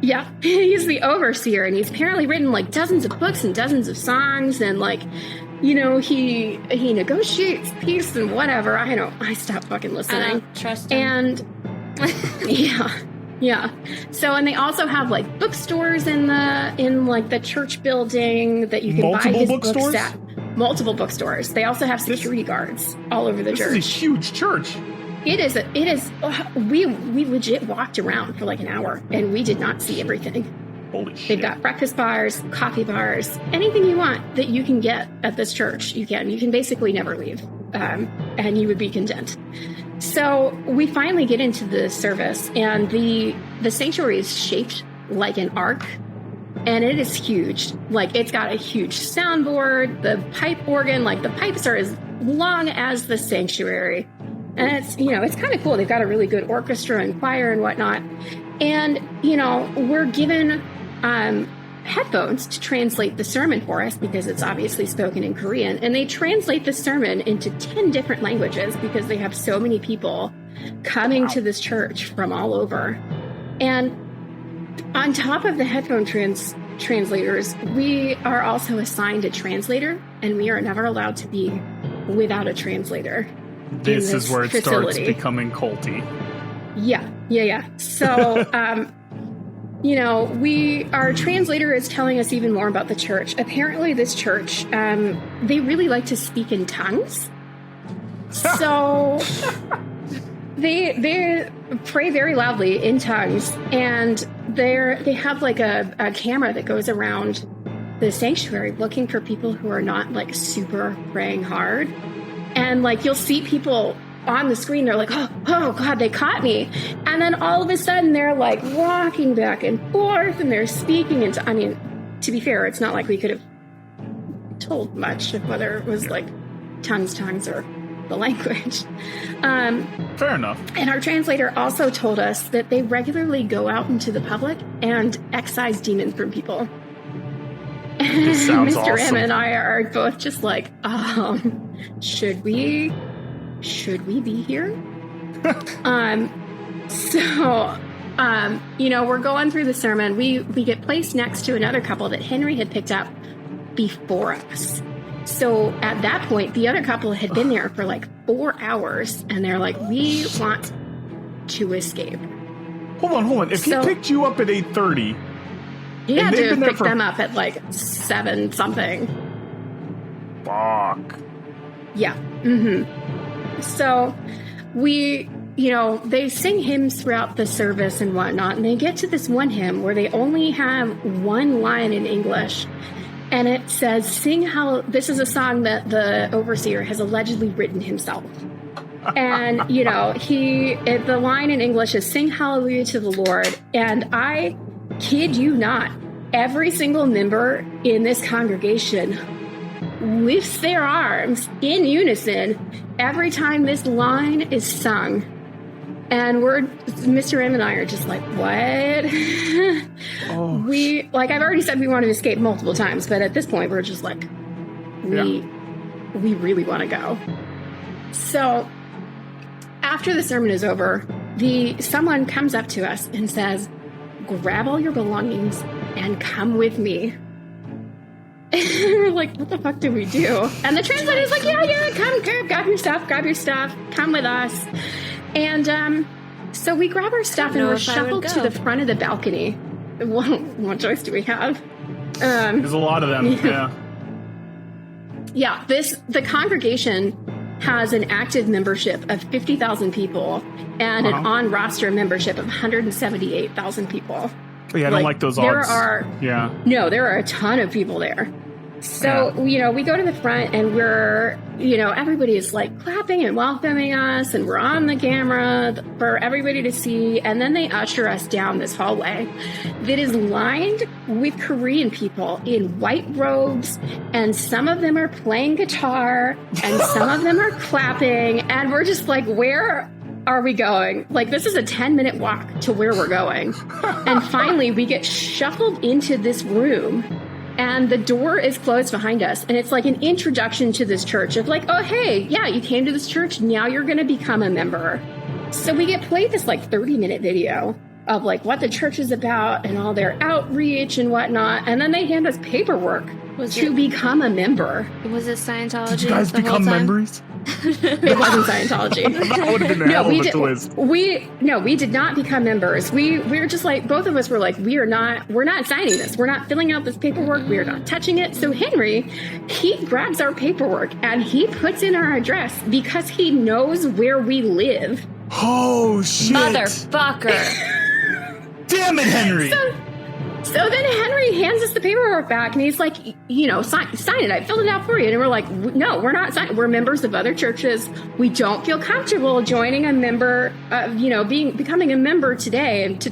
Yeah, he's the overseer, and he's apparently written like dozens of books and dozens of songs, and he negotiates peace and whatever. I stopped fucking listening. I don't trust him. And yeah. So, and they also have like bookstores in the church building that you can buy his books at. Multiple bookstores. They also have security guards all over the church. This is a huge church. It is. We legit walked around for like an hour and we did not see everything. Holy shit. They've got breakfast bars, coffee bars, anything you want that you can get at this church. You can basically never leave, and you would be content. So we finally get into the service, and the sanctuary is shaped like an ark, and it is huge. Like it's got a huge soundboard, the pipe organ, like the pipes are as long as the sanctuary. And it's kind of cool. They've got a really good orchestra and choir and whatnot. And, we're given headphones to translate the sermon for us because it's obviously spoken in Korean. And they translate the sermon into 10 different languages because they have so many people coming to this church from all over. And on top of the headphone translators, we are also assigned a translator, and we are never allowed to be without a translator. This is where it facility starts becoming culty. Yeah. So, our translator is telling us even more about the church. Apparently this church, they really like to speak in tongues. So they pray very loudly in tongues, and they have like a camera that goes around the sanctuary looking for people who are not like super praying hard. And like you'll see people on the screen, they're like, oh God, they caught me. And then all of a sudden they're like walking back and forth and they're speaking. And I mean, to be fair, it's not like we could have told much of whether it was like tongues or the language. Fair enough. And our translator also told us that they regularly go out into the public and excise demons from people. This sounds Mr. awesome. M and I are both just like, should we be here? We're going through the sermon. We get placed next to another couple that Henry had picked up before us. So at that point, the other couple had been there for like 4 hours, and they're like, we want to escape. Hold on. If he picked you up at 8:30, you had they've to been there pick for- them up at like 7 something. fuck. Yeah. Mm-hmm. So they sing hymns throughout the service and whatnot, and they get to this one hymn where they only have one line in English. And it says, this is a song that the overseer has allegedly written himself. And, the line in English is, sing hallelujah to the Lord. And I kid you not, every single member in this congregation lifts their arms in unison every time this line is sung. And Mr. M and I are just like, what? I've already said we want to escape multiple times, but at this point we're just like, we really want to go. So after the sermon is over, someone comes up to us and says, grab all your belongings and come with me. And we're like, what the fuck do we do? And the translator's like, yeah, come, grab your stuff, come with us. And so we grab our stuff and we're shuffled to the front of the balcony. What choice do we have? There's a lot of them. Yeah, the congregation has an active membership of 50,000 people and an on-roster membership of 178,000 people. Yeah, I don't like those odds. There are a ton of people there. So, we go to the front and we're, everybody is like clapping and welcoming us, and we're on the camera for everybody to see. And then they usher us down this hallway that is lined with Korean people in white robes. And some of them are playing guitar and some of them are clapping. And we're just like, where are we going? Like, this is a 10-minute walk to where we're going. And finally, we get shuffled into this room. And the door is closed behind us. And it's like an introduction to this church of like, oh, hey, yeah, you came to this church. Now you're going to become a member. So we get played this like 30-minute video of like what the church is about and all their outreach and whatnot. And then they hand us paperwork to become a member. Was it Scientology? Did you guys become members? It wasn't Scientology. That would have been a hell of a twist. We did not become members. We were just like, both of us were like, we're not signing this. We're not filling out this paperwork. We are not touching it. So Henry, he grabs our paperwork and he puts in our address because he knows where we live. Oh, shit. Motherfucker. Damn it, Henry. So then Henry hands us the paperwork back, and he's like, sign it. I filled it out for you. And we're like, no, we're not signing. We're members of other churches. We don't feel comfortable joining a member, becoming a member today, and to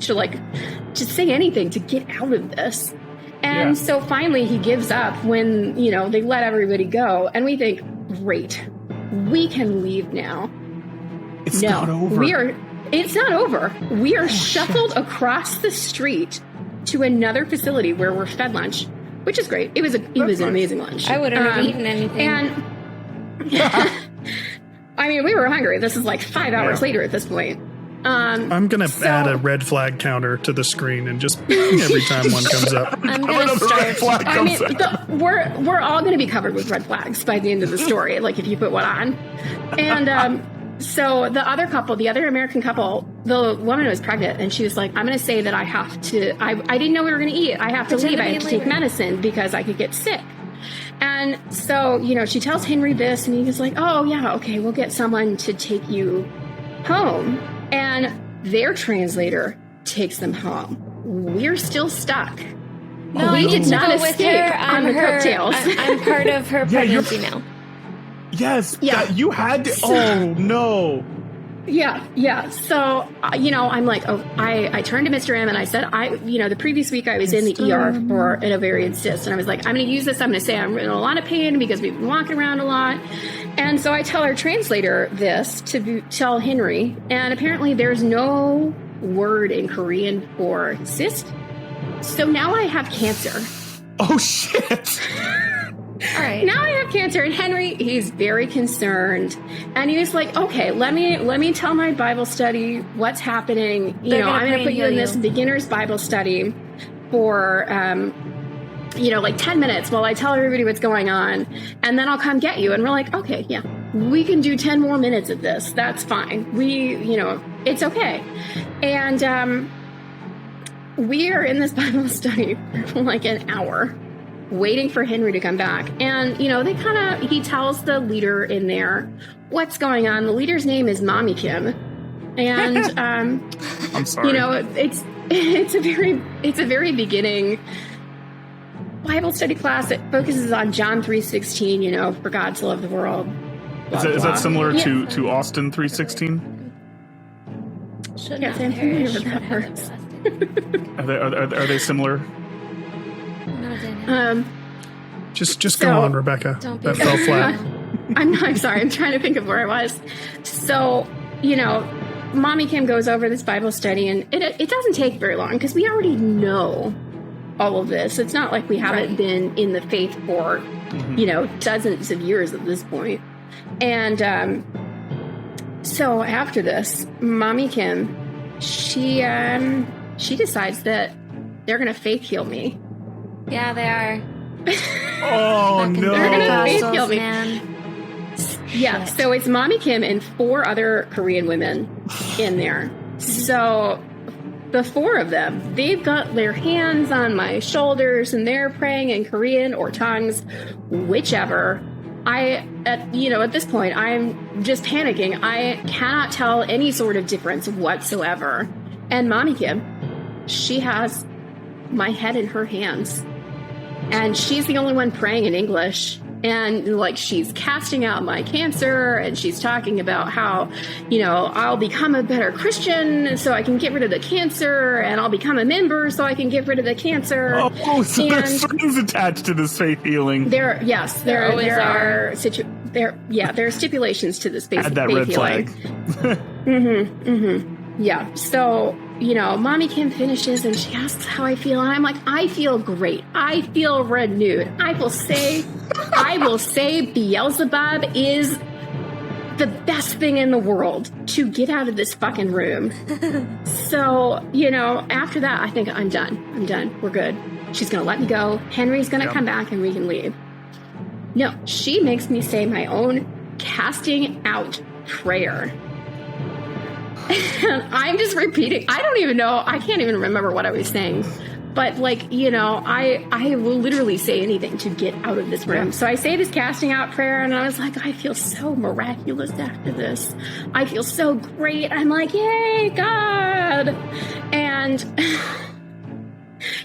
say anything to get out of this. And so finally he gives up when, they let everybody go. And we think, great, we can leave now. It's not over. It's not over. We are shuffled across the street to another facility where we're fed lunch, which is great. It was an amazing lunch. I wouldn't have eaten anything. And I mean, we were hungry. This is like 5 hours later at this point. I'm gonna add a red flag counter to the screen and just ping every time one comes up. I'm gonna start. I mean, we're all gonna be covered with red flags by the end of the story. Like if you put one on, and so the other couple, the other American couple, the woman was pregnant, and she was like, I'm going to say that I have to, I didn't know we were going to eat. I have to leave. I have to take medicine because I could get sick. And so, she tells Henry this, and he's like, oh, yeah, okay, we'll get someone to take you home. And their translator takes them home. we're still stuck. No, we I did need to not go with escape her. on the coattails. I'm part of her pregnancy now. Yes, Yeah. you had to. Oh no. Yeah. So, I'm like, I turned to Mr. M and I said, the previous week I was in the ER for an ovarian cyst. And I was like, I'm going to use this. I'm going to say I'm in a lot of pain because we've been walking around a lot. And so I tell our translator this to tell Henry. And apparently there's no word in Korean for cyst. So now I have cancer. Oh, shit. All right. Now I have cancer, and Henry, he's very concerned, and he was like, "Okay, let me tell my Bible study what's happening. I'm going to put you in this beginner's Bible study for, 10 minutes while I tell everybody what's going on, and then I'll come get you." And we're like, "Okay, yeah, we can do 10 more minutes of this. That's fine. It's okay." And we are in this Bible study for like an hour, waiting for Henry to come back. And, he tells the leader in there what's going on. The leader's name is Mommy Kim. And, I'm sorry. It's a very beginning Bible study class that focuses on John 3:16, for God to love the world. Blah, is that similar yeah. to Austin 3:16? Yeah, I'm familiar with that verse. Are they similar? Just go on, Rebecca. That fell flat. I'm sorry. I'm trying to think of where I was. So, Mommy Kim goes over this Bible study, and it doesn't take very long because we already know all of this. It's not like we haven't been in the faith for, dozens of years at this point. And so after this, Mommy Kim, she decides that they're going to faith heal me. Yeah, they are. Oh, no. They're going to faith heal me. Man. Yeah, so it's Mommy Kim and 4 other Korean women in there. So the 4 of them, they've got their hands on my shoulders and they're praying in Korean or tongues, whichever. At this point, I'm just panicking. I cannot tell any sort of difference whatsoever. And Mommy Kim, she has my head in her hands. And she's the only one praying in English. And she's casting out my cancer, and she's talking about how, I'll become a better Christian so I can get rid of the cancer, and I'll become a member so I can get rid of the cancer. Oh, so there's strings attached to this faith healing. There are stipulations to this faith Add that faith red healing. flag. Yeah. So, Mommy Kim finishes and she asks how I feel. And I'm like, I feel great. I feel renewed. I will say Beelzebub is the best thing in the world to get out of this fucking room. So, after that, I think I'm done. We're good. She's going to let me go. Henry's going to come back and we can leave. No, she makes me say my own casting out prayer. And I'm just repeating. I don't even know. I can't even remember what I was saying. But I will literally say anything to get out of this room. So I say this casting out prayer, and I was like, I feel so miraculous after this. I feel so great. I'm like, yay, God. And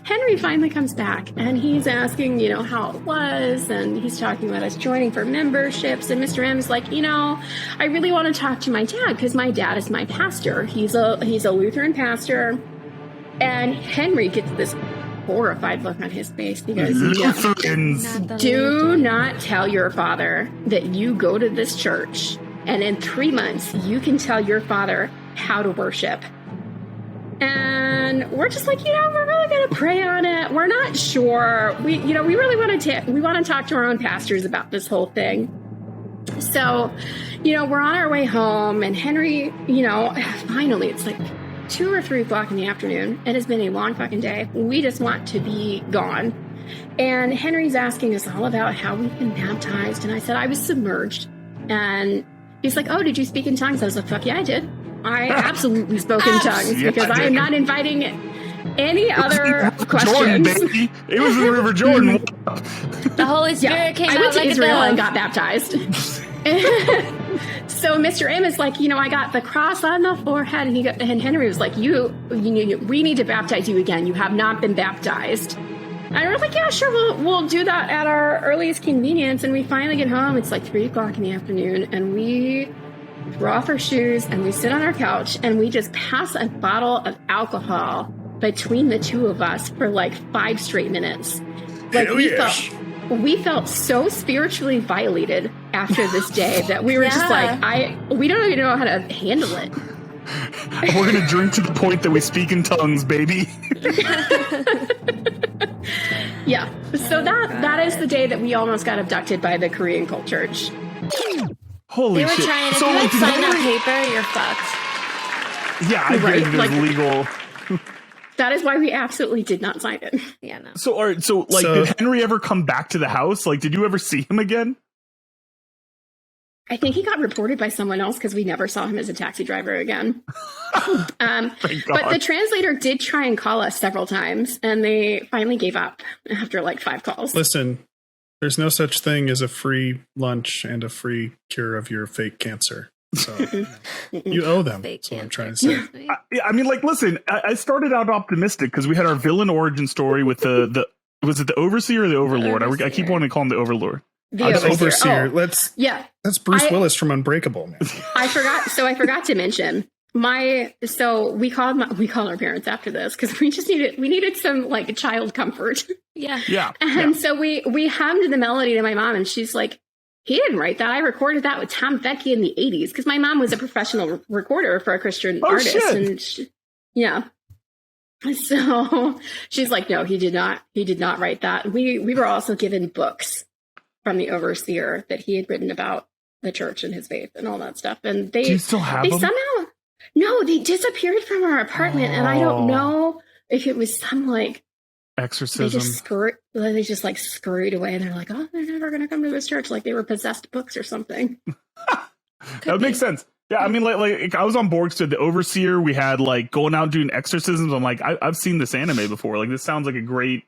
Henry finally comes back, and he's asking, how it was, and he's talking about us joining for memberships, and Mr. M's like, I really want to talk to my dad, because my dad is my pastor. He's a Lutheran pastor, and Henry gets this horrified look on his face, because do not tell your father that you go to this church, and in 3 months, you can tell your father how to worship. And we're just like, we're really going to pray on it. We're not sure. We really want to talk to our own pastors about this whole thing. So, we're on our way home, and Henry, finally, it's like 2 or 3 o'clock in the afternoon. It has been a long fucking day. We just want to be gone. And Henry's asking us all about how we've been baptized. And I said, I was submerged. And he's like, oh, did you speak in tongues? I was like, fuck yeah, I did. I absolutely spoke in tongues because I am not inviting any other questions. Jordan, baby. It was in the River Jordan. The Holy Spirit came out I went to like Israel a dove. and got baptized. So Mr. M is like, I got the cross on the forehead, and Henry was like, we need to baptize you again. You have not been baptized. And we're like, yeah, sure, we'll do that at our earliest convenience. And we finally get home. It's like 3:00 in the afternoon, and we throw off our shoes and we sit on our couch and we just pass a bottle of alcohol between the two of us for like 5 straight minutes. Like we felt so spiritually violated after this day that we were just like, we don't even know how to handle it. We're gonna drink to the point that we speak in tongues, baby. Yeah. So that is the day that we almost got abducted by the Korean cult church. Holy They were shit! trying. If So you like, don't sign that paper, you're fucked. yeah, I Right, agree. like- There's legal. That is why we absolutely did not sign it. Yeah, no. So, all right. So, like, So- did Henry ever come back to the house? Like, did you ever see him again? I think he got reported by someone else because we never saw him as a taxi driver again. Thank God. But the translator did try and call us several times, and they finally gave up after like 5 calls. Listen, there's no such thing as a free lunch and a free cure of your fake cancer. So you owe them. Fake That's what I'm cancer. trying to say. Yeah, I mean, like, listen, I started out optimistic because we had our villain origin story with the was it the overseer or the overlord? I keep wanting to call him the overlord. The The overseer. Oh, That's Bruce Willis from Unbreakable, man. I forgot to mention we called our parents after this because we needed some like child comfort. Yeah. Yeah. And so we hummed the melody to my mom, and she's like, he didn't write that. I recorded that with Tom Petke in the 80s because my mom was a professional recorder for a Christian artist. Shit. And yeah. So she's like, no, he did not write that. We were also given books from the overseer that he had written about the church and his faith and all that stuff. And Do you still have them? they disappeared from our apartment. And I don't know if it was some like, Exorcism. they just like scurried away, and they're like, oh, they're never going to come to this church. Like they were possessed books or something. That would make sense. Yeah, I mean, like I was on board to the overseer. We had like going out doing exorcisms. I'm like, I've seen this anime before. Like this sounds like a great,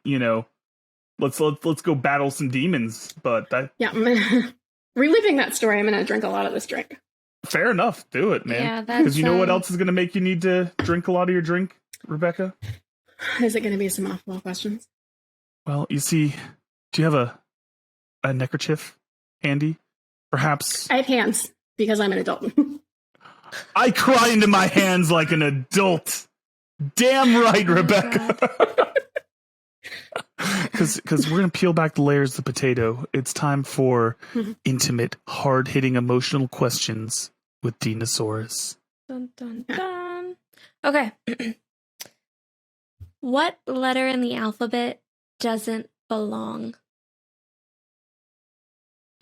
let's go battle some demons. But that reliving that story, I'm going to drink a lot of this drink. fair enough. Do it, man. Yeah, Because you know what else is going to make you need to drink a lot of your drink, Rebecca? Is it going to be some off-ball questions? Well, you see, do you have a neckerchief handy? Perhaps. I have hands because I'm an adult. I cry into my hands like an adult. Damn right, Rebecca. Because we're going to peel back the layers of the potato. It's time for intimate, hard-hitting, emotional questions with Dinosaurus. Dun, dun, dun. Okay. What letter in the alphabet doesn't belong?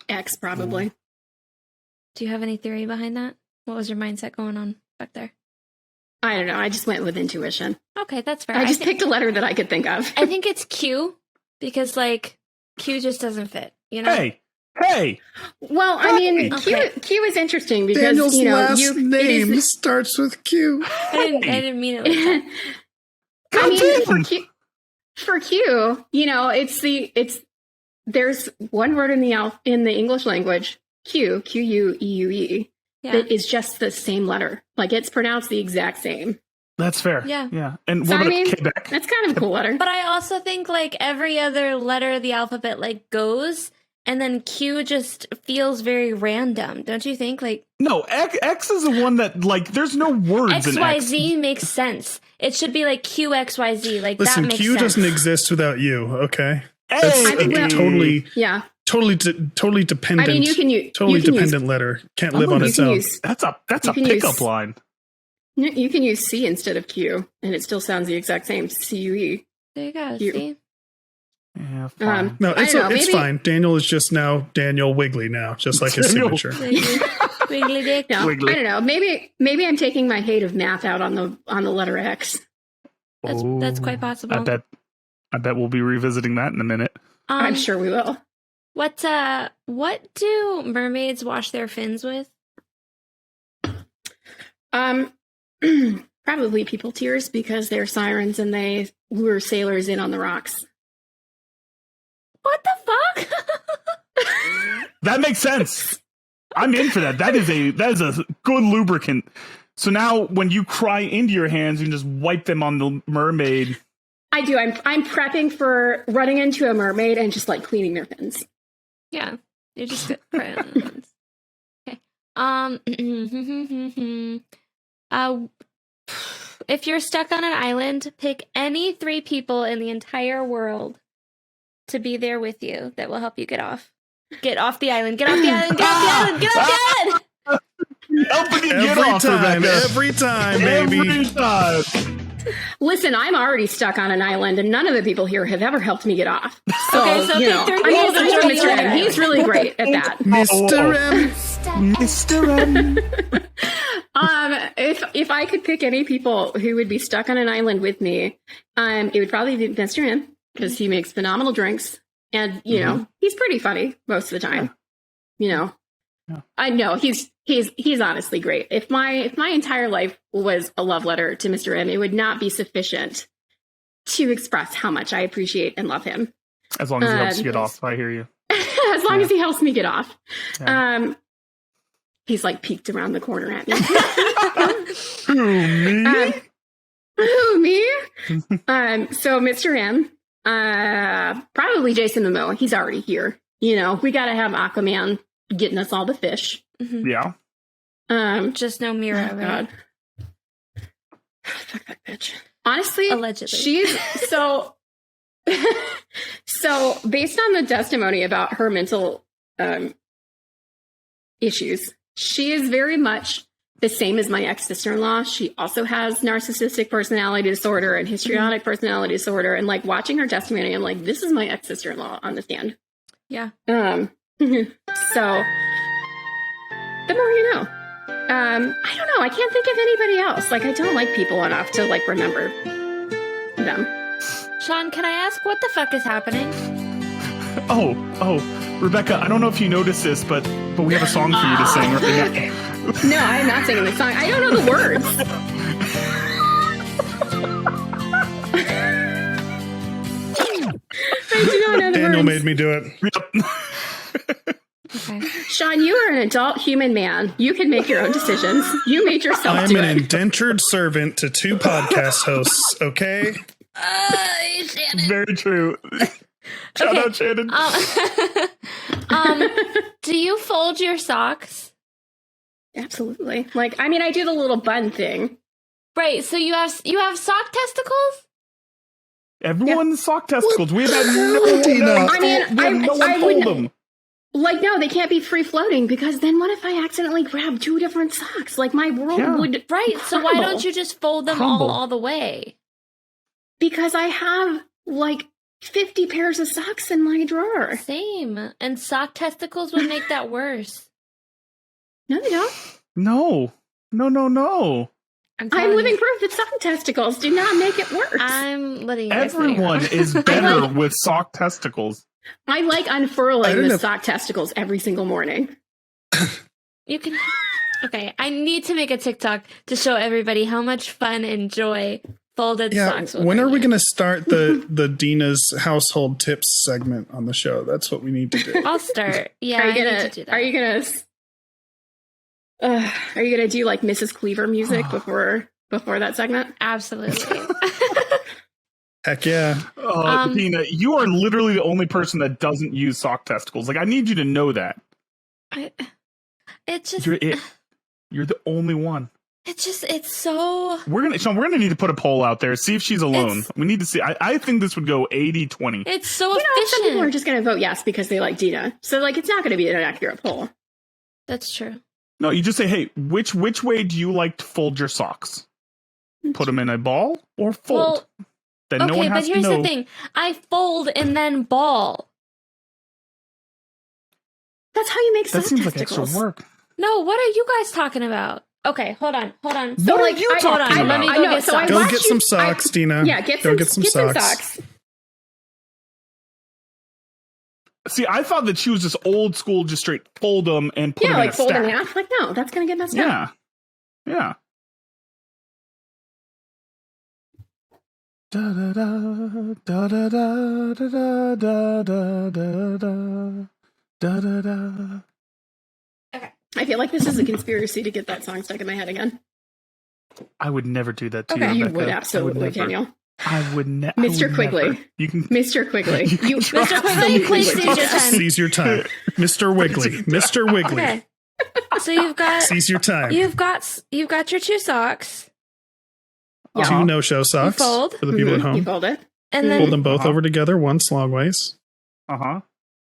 X, probably. Do you have any theory behind that? What was your mindset going on back there? I don't know. I just went with intuition. Okay, that's fair. I just picked a letter that I could think of. I think it's Q because, like, Q just doesn't fit, you know? Hey! Well, I mean, Okay. Q is interesting because, Daniel's last it name is- starts with Q. I didn't mean it like that. I mean, Goddamn. for Q, there's one word in the English language, Q, Q-U-E-U-E, Yeah. that is just the same letter. Like it's pronounced the exact same. That's fair. Yeah. And So, what I about mean, Quebec? that's kind of a cool letter. But I also think, like, every other letter of the alphabet, like, goes, and then Q just feels very random, don't you think? Like, No, X is the one that, like, there's no words in X. XYZ makes sense. It should be like QXYZ. Like, Listen, that makes Q sense. doesn't exist without you, okay? Hey! That's I mean, a well- totally Yeah. dependent. I mean, you can dependent letter. Can't live on you its can own. use That's a You can pickup use- line. you can use C instead of Q, and it still sounds the exact same. C-U-E. There you go. Q. See? Yeah, fine. No, I it's don't know, it's maybe- fine. Daniel is just now Daniel Wiggly now, just like his Daniel. signature. Wiggly, wiggly dick. No, Wiggly. I don't know. Maybe I'm taking my hate of math out on the letter X. That's quite I possible. bet we'll be revisiting that in a minute. I'm sure we will. What do mermaids wash their fins with? Probably people tears because they're sirens and they lure sailors in on the rocks. What the fuck? That makes sense. I'm in for that. That is a good lubricant. So now when you cry into your hands, you can just wipe them on the mermaid. I do. I'm prepping for running into a mermaid and just like cleaning their fins. Yeah. You just okay. If you're stuck on an island, pick any 3 people in the entire world to be there with you that will help you get off. Get off the island. Get off the island. Get off the island. Get off the island. Helping you get off, Rebecca. Every time, baby. Every time. Listen, I'm already stuck on an island, and none of the people here have ever helped me get off. So, Okay, so you pick know, 3 I'm people going to that Mr. you M. want. He's really great at that. Mr. M. Mr. M. If I could pick any people who would be stuck on an island with me, it would probably be Mr. M, because he makes phenomenal drinks, and you know he's pretty funny most of the time. You know, I know he's honestly great. If my entire life was a love letter to Mr. M, it would not be sufficient to express how much I appreciate and love him. As long as he helps you get off, I hear you. As long as he helps me get off. Yeah. He's like peeked around the corner at me. Who, me? Who, me? So Mr. M, probably Jason Momoa. He's already here. You know, we got to have Aquaman getting us all the fish. Yeah. Just no Mira, Oh, right? God. Fuck that bitch. Honestly, Allegedly. she's so. So, based on the testimony about her mental issues, she is very much the same as my ex-sister-in-law. She also has narcissistic personality disorder and histrionic personality disorder. And like watching her testimony, I'm like, this is my ex-sister-in-law on the stand. Yeah. So the more you know. I don't know. I can't think of anybody else. Like, I don't like people enough to like remember them. Sean, can I ask what the fuck is happening? Oh, Rebecca, I don't know if you noticed this, but we have a song for you to sing right now. No, I'm not singing the song. I don't know the words. I do not know the Daniel words. made me do it. Okay. Sean, you are an adult human man. You can make your own decisions. You made yourself I'm do an it. indentured servant to 2 podcast hosts, okay? Shannon. Very true. Shout out, Shannon. Do you fold your socks? Absolutely. Like, I mean, I do the little bun thing. Right. So you have sock testicles? Everyone's sock testicles. We've had no one. Tina. I mean, we have no one I fold wouldn't- them. Like, no, they can't be free floating because then what if I accidentally grab 2 different socks? Like, my world Yeah. would Right. So why crumble. don't you just fold them Crumble. all the way? Because I have like 50 pairs of socks in my drawer. Same. And sock testicles would make that worse. No, they don't. No. I'm I'm living proof that sock testicles do not make it worse. I'm letting you guys know you're Everyone wrong. is better with sock testicles. I like I unfurling don't the know. sock testicles every single morning. You can. Okay, I need to make a TikTok to show everybody how much fun and joy folded Yeah, socks will when are bring we you. going to start the Dina's household tips segment on the show? That's what we need to do. I'll start. Yeah, Are you I need gonna? to do that. Are you gonna do like Mrs. Cleaver music before that segment? Absolutely. Heck yeah. Tina, you are literally the only person that doesn't use sock testicles. Like, I need you to know that. It just. You're it. You're the only one. It's just. It's so. Sean, we're gonna need to put a poll out there. See if she's alone. It's- We need to see. I think this would go 80-20. It's so You know, some people are efficient. just gonna vote yes because they like Dina. So like, it's not gonna be an accurate poll. That's true. No, you just say, hey, which way do you like to fold your socks? Put them in a ball or fold? Well, Then no okay, one but has to here's know. the thing: I fold and then ball. That's how you make That sock seems like testicles. extra work. No, what are you guys talking about? Okay, hold on. What are like, you I- talking hold on, about? let me I go know, get so I socks. Go watch get you- some socks, Dina. Yeah, get Go some, get some get socks. some socks. See, I thought that she was just old school, just straight fold them and put Yeah, them in like a fold stack. in half. Like, no, that's gonna get messed up. Yeah. Yeah. Da da da da da da da da da da da da da da. Okay. I feel like this is a conspiracy to get that song stuck in my head again. I would never do that to Okay, you, you Rebecca. would absolutely, Daniel. I would never. Mr. Quigley. You can. Mr. Quigley. Mr. Quigley, please seize your time. Seize your time. Mr. Wiggly. Mr. Wiggly. Okay. So you've got Seize your time. you've got your 2 socks, Yeah. 2 no-show socks fold. for the people at You home. fold it. and then Fold them both over together once long ways. Uh-huh.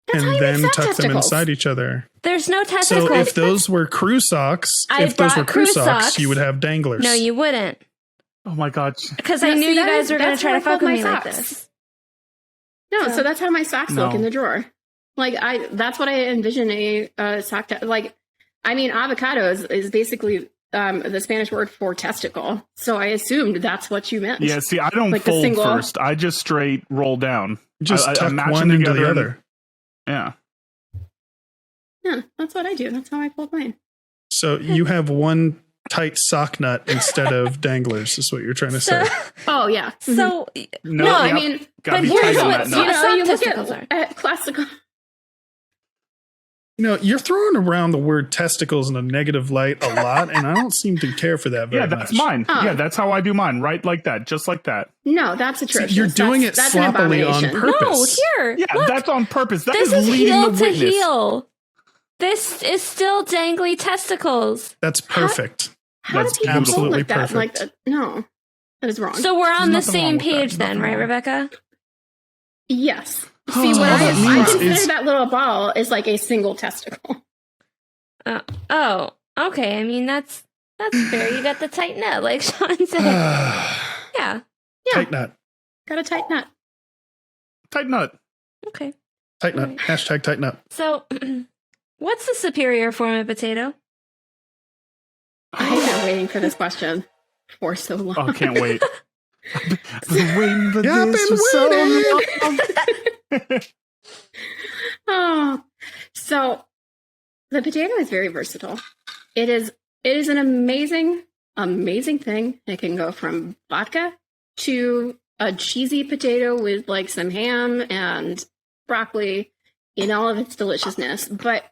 That's how And you then make tuck them testicles. inside each other. there's no testicles. So if those were crew socks, I if those were brought crew crew socks, socks. you would have danglers. no, you wouldn't, Oh my God. because No, I knew see, you guys were going that's to try how to I fuck fold with my me like socks. this. No, So- so that's how my socks look No. in the drawer. Like that's what I envision a sock. Like, I mean, avocado is basically the Spanish word for testicle. So I assumed that's what you meant. Yeah, see, I don't Like the fold single- first. I just straight roll down. Just I tuck match one them into together the and- other. Yeah. Yeah, that's what I do. That's how I fold mine. So you have one tight sock nut instead of danglers, is what you're trying to So, say. Oh yeah. so No, I yep. mean, Gotta but be here's tight on what- that you nut. you know, you look testicles are. at classical. You know, you're throwing around the word testicles in a negative light a lot, and I don't seem to care for that very Yeah, much. that's mine. Oh. Yeah, that's how I do mine. Right like that. Just like that. No, that's atrocious. you're doing That's- it that's an sloppily on abomination. purpose. no, here, Yeah, look, that's on purpose. That this is is leading heel the to witness. heel. This is still dangly testicles. That's perfect. How That's do people fold absolutely like that? perfect. Like that? No, that is wrong. So we're on the Nothing wrong same with that. page then, Nothing right, wrong. Rebecca? yes. Oh, See, what all that I means consider is- that little ball is like a single testicle. Oh, okay. I mean, that's fair. You got the tight nut, like Sean said. Yeah. Yeah. Tight nut. Got a tight nut. Tight nut. Okay. Tight nut. Right. Hashtag tight nut. So, what's the superior form of potato? I have been waiting for this question for so long. Oh, can't wait. I've been waiting for Yeah, I've this been for so waiting. long. Oh, so the potato is very versatile. It is an amazing thing. It can go from vodka to a cheesy potato with like some ham and broccoli in all of its deliciousness. But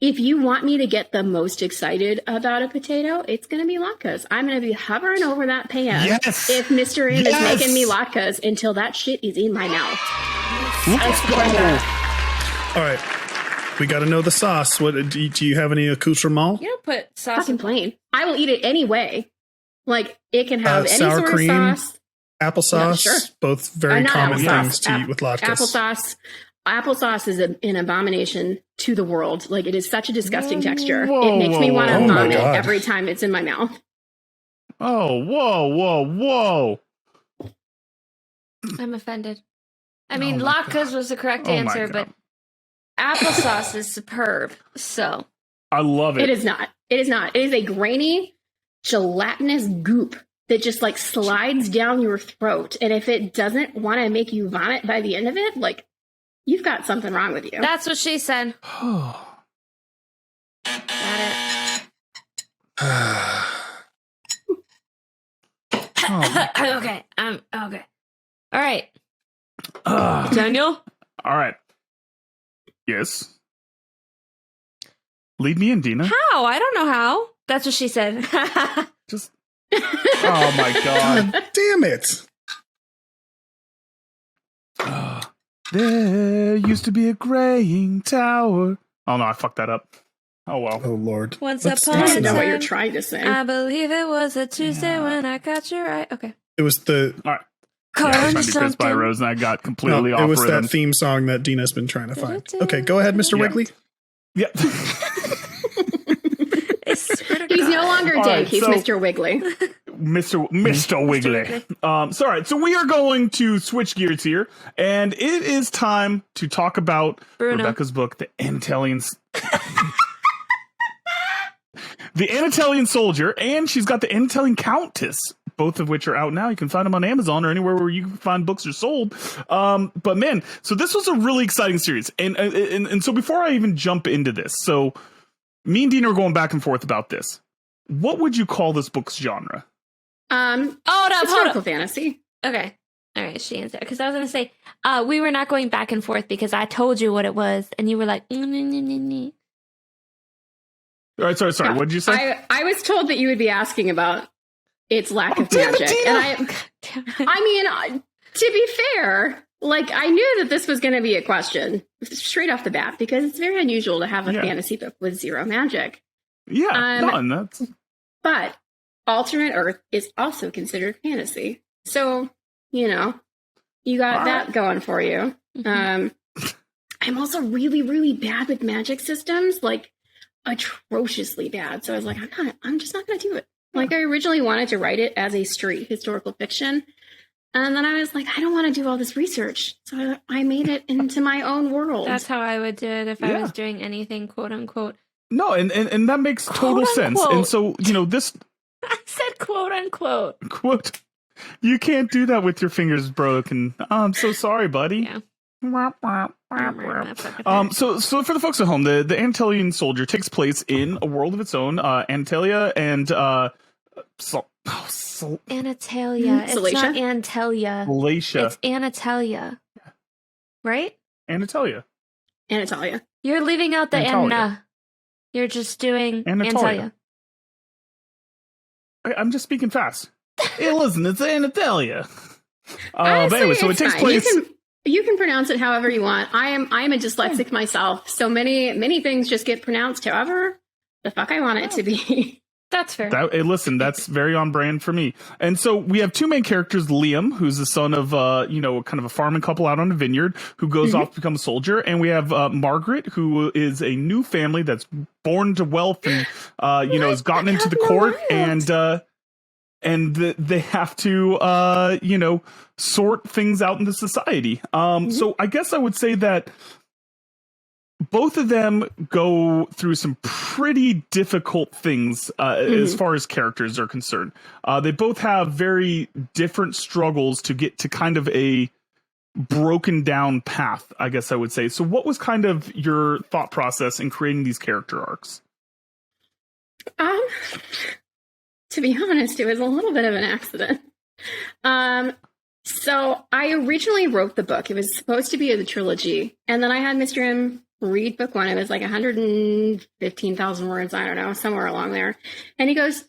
if you want me to get the most excited about a potato, it's going to be latkes. I'm going to be hovering over that pan Yes. if Mr. M Yes. is making me latkes until that shit is in my mouth. Let's go. All right. We got to know the sauce. What do you have any accoutrement? You don't put sauce Fucking plain. I will eat it anyway. Like it can have any sour sort cream, of sauce. Applesauce, Yeah, sure. both very Not common applesauce. things to eat with latkes. Applesauce is an abomination to the world. Like it is such a disgusting texture. Whoa, It makes me want to whoa. Oh my vomit God. every time it's in my mouth. Oh, whoa. I'm offended. I mean, Oh my latkes was the correct Oh my answer, God. but applesauce is superb. So, I love it. It is not. It is not. It is a grainy, gelatinous goop that just like slides down your throat. And if it doesn't want to make you vomit by the end of it, like you've got something wrong with you. that's what she said. Oh. Got it. Okay. Okay. All right. Daniel? All right. Yes. Lead me in, Dina. How? I don't know how. That's what she said. Just. Oh my God. God damn it. There used to be a graying tower. Oh no, I fucked that up. Oh well. Oh, Lord. Once Let's upon I a don't know what time, you're trying to say. I believe it was a Tuesday when I got your eye. Okay. It was the Yeah, I was Call trying to be Chris by Rose, and I got completely no, off it was rhythm. that theme song that Dina's been trying to find. Okay, go ahead, Mr. Yeah. Wiggly. Yeah. He's no longer All Dave. right, He's so- Mr. Wiggly. Mr. Wiggly. So all right, so we are going to switch gears here, and it is time to talk about Bruno. Rebecca's book, The Anatalian The Anatalian Soldier, and she's got The Anatalian Countess, both of which are out now. You can find them on Amazon or anywhere where you can find books are sold. But man, so this was a really exciting series, and so before I even jump into this, so me and Dina are going back and forth about this. What would you call this book's genre? Hold Historical up. fantasy. Okay. All right, she answered. Because I was going to say, we were not going back and forth because I told you what it was, and you were like, All right, sorry. What did you say? I was told that you would be asking about its lack of magic. And I mean, to be fair, like, I knew that this was going to be a question straight off the bat, because it's very unusual to have a fantasy book with zero magic. Yeah, none. But alternate Earth is also considered fantasy. So, you got that going for you. I'm also really, really bad with magic systems, like atrociously bad. So I was like, I'm just not going to do it. Like, I originally wanted to write it as a straight historical fiction. And then I was like, I don't want to do all this research. So I made it into my own world. That's how I would do it if I was doing anything, quote unquote. No, and that makes total sense. And so, this... I said quote unquote. Quote. You can't do that with your fingers broken. Oh, I'm so sorry, buddy. Yeah. So for the folks at home, the Anatalian soldier takes place in a world of its own. Anatalia and Anatalia. It's not Antalia. Galatia. It's Anatalia. Right? Anatalia. You're leaving out the Anna. You're just doing Anatalia. I'm just speaking fast. Hey, listen, it's Anatalia. But anyway, so it takes place. You can pronounce it however you want. I am a dyslexic myself, so many things just get pronounced however the fuck I want it to be. That's fair. Listen, that's very on brand for me. And so we have two main characters: Liam, who's the son of kind of a farming couple out on a vineyard, who goes off to become a soldier, and we have Margaret, who is a new family that's born to wealth and has gotten into the court, and they have to sort things out into society. So I guess I would say that both of them go through some pretty difficult things as far as characters are concerned. They both have very different struggles to get to kind of a broken down path, I guess I would say. So what was kind of your thought process in creating these character arcs? To be honest, it was a little bit of an accident. So I originally wrote the book. It was supposed to be a trilogy. And then I had Mr. M read book one. It was like 115,000 words. I don't know, somewhere along there. And he goes,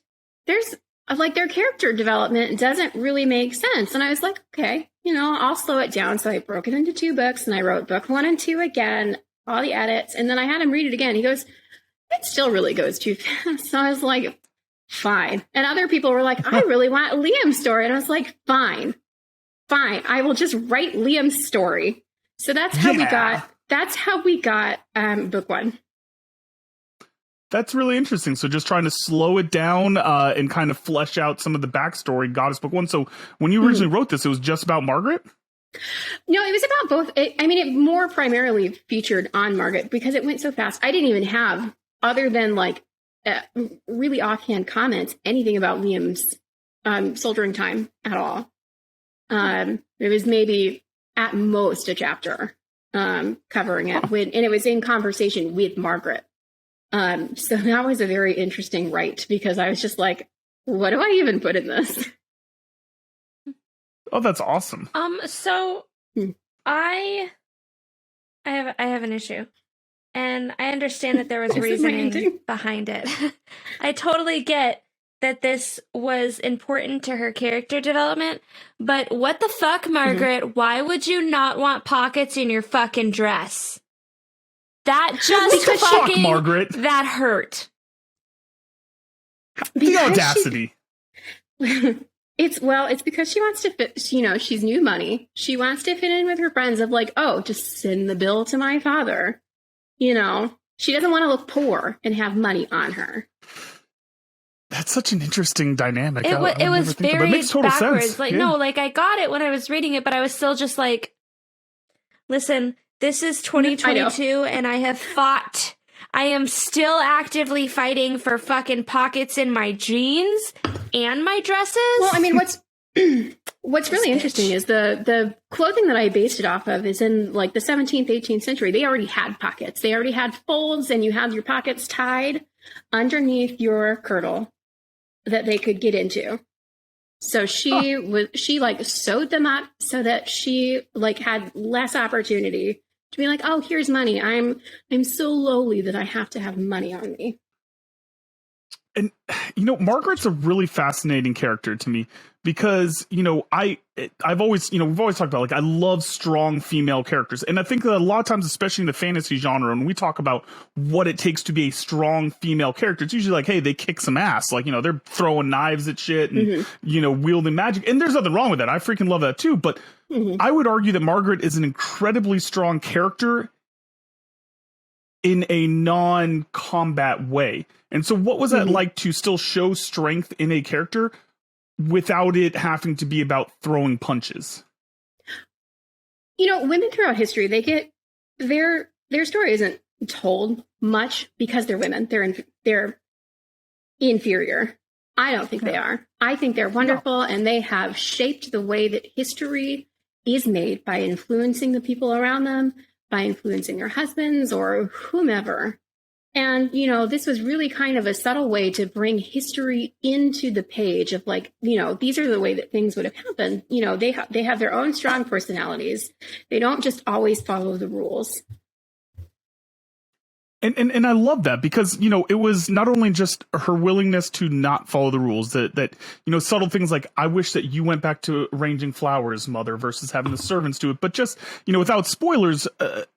there's like, their character development doesn't really make sense. And I was like, okay, I'll slow it down. So I broke it into 2 books, and I wrote book 1 and 2 again, all the edits. And then I had him read it again. He goes, it still really goes too fast. So I was like, fine. And other people were like, I really want Liam's story. And I was like, fine. I will just write Liam's story. So that's how we got book 1. That's really interesting. So just trying to slow it down and kind of flesh out some of the backstory got us book 1. So when you originally wrote this, it was just about Margaret? No, it was about both. It more primarily featured on Margaret because it went so fast. I didn't even have, other than like really offhand comments, anything about Liam's soldiering time at all. It was maybe at most a chapter covering it, and it was in conversation with Margaret. So that was a very interesting write, because I was just like, what do I even put in this? Oh, that's awesome. So I have an issue. And I understand that there was reasoning behind it. I totally get that this was important to her character development, but what the fuck, Margaret? Why would you not want pockets in your fucking dress? That just fucking Margaret. That hurt. The audacity. It's because she wants to fit, she's new money. She wants to fit in with her friends of like, oh, just send the bill to my father. She doesn't want to look poor and have money on her. That's such an interesting dynamic. It was very it makes total backwards. sense. Like, no, like I got it when I was reading it, but I was still just like, listen, this is 2022 and I have fought. I am still actively fighting for fucking pockets in my jeans and my dresses. Well, I mean, what's really interesting is the clothing that I based it off of is in like the 17th, 18th century. They already had pockets. They already had folds, and you had your pockets tied underneath your kirtle that they could get into. So she like sewed them up so that she like had less opportunity to be like, oh, here's money. I'm so lowly that I have to have money on me. and Margaret's a really fascinating character to me because I've always we've always talked about, like, I love strong female characters, and I think that a lot of times, especially in the fantasy genre, when we talk about what it takes to be a strong female character, it's usually like, hey, they kick some ass, like, they're throwing knives at shit and wielding magic, and there's nothing wrong with that. I freaking love that too, but I would argue that Margaret is an incredibly strong character in a non-combat way. And so what was that like to still show strength in a character without it having to be about throwing punches? Women throughout history, they get their story isn't told much because they're women. They're inferior. I don't think they are. I think they're wonderful, and they have shaped the way that history is made by influencing the people around them, by influencing their husbands or whomever. And, this was really kind of a subtle way to bring history into the page of, like, these are the way that things would have happened. They have their own strong personalities. They don't just always follow the rules. And I love that because, it was not only just her willingness to not follow the rules, that subtle things like, I wish that you went back to arranging flowers, mother, versus having the servants do it. But just, without spoilers,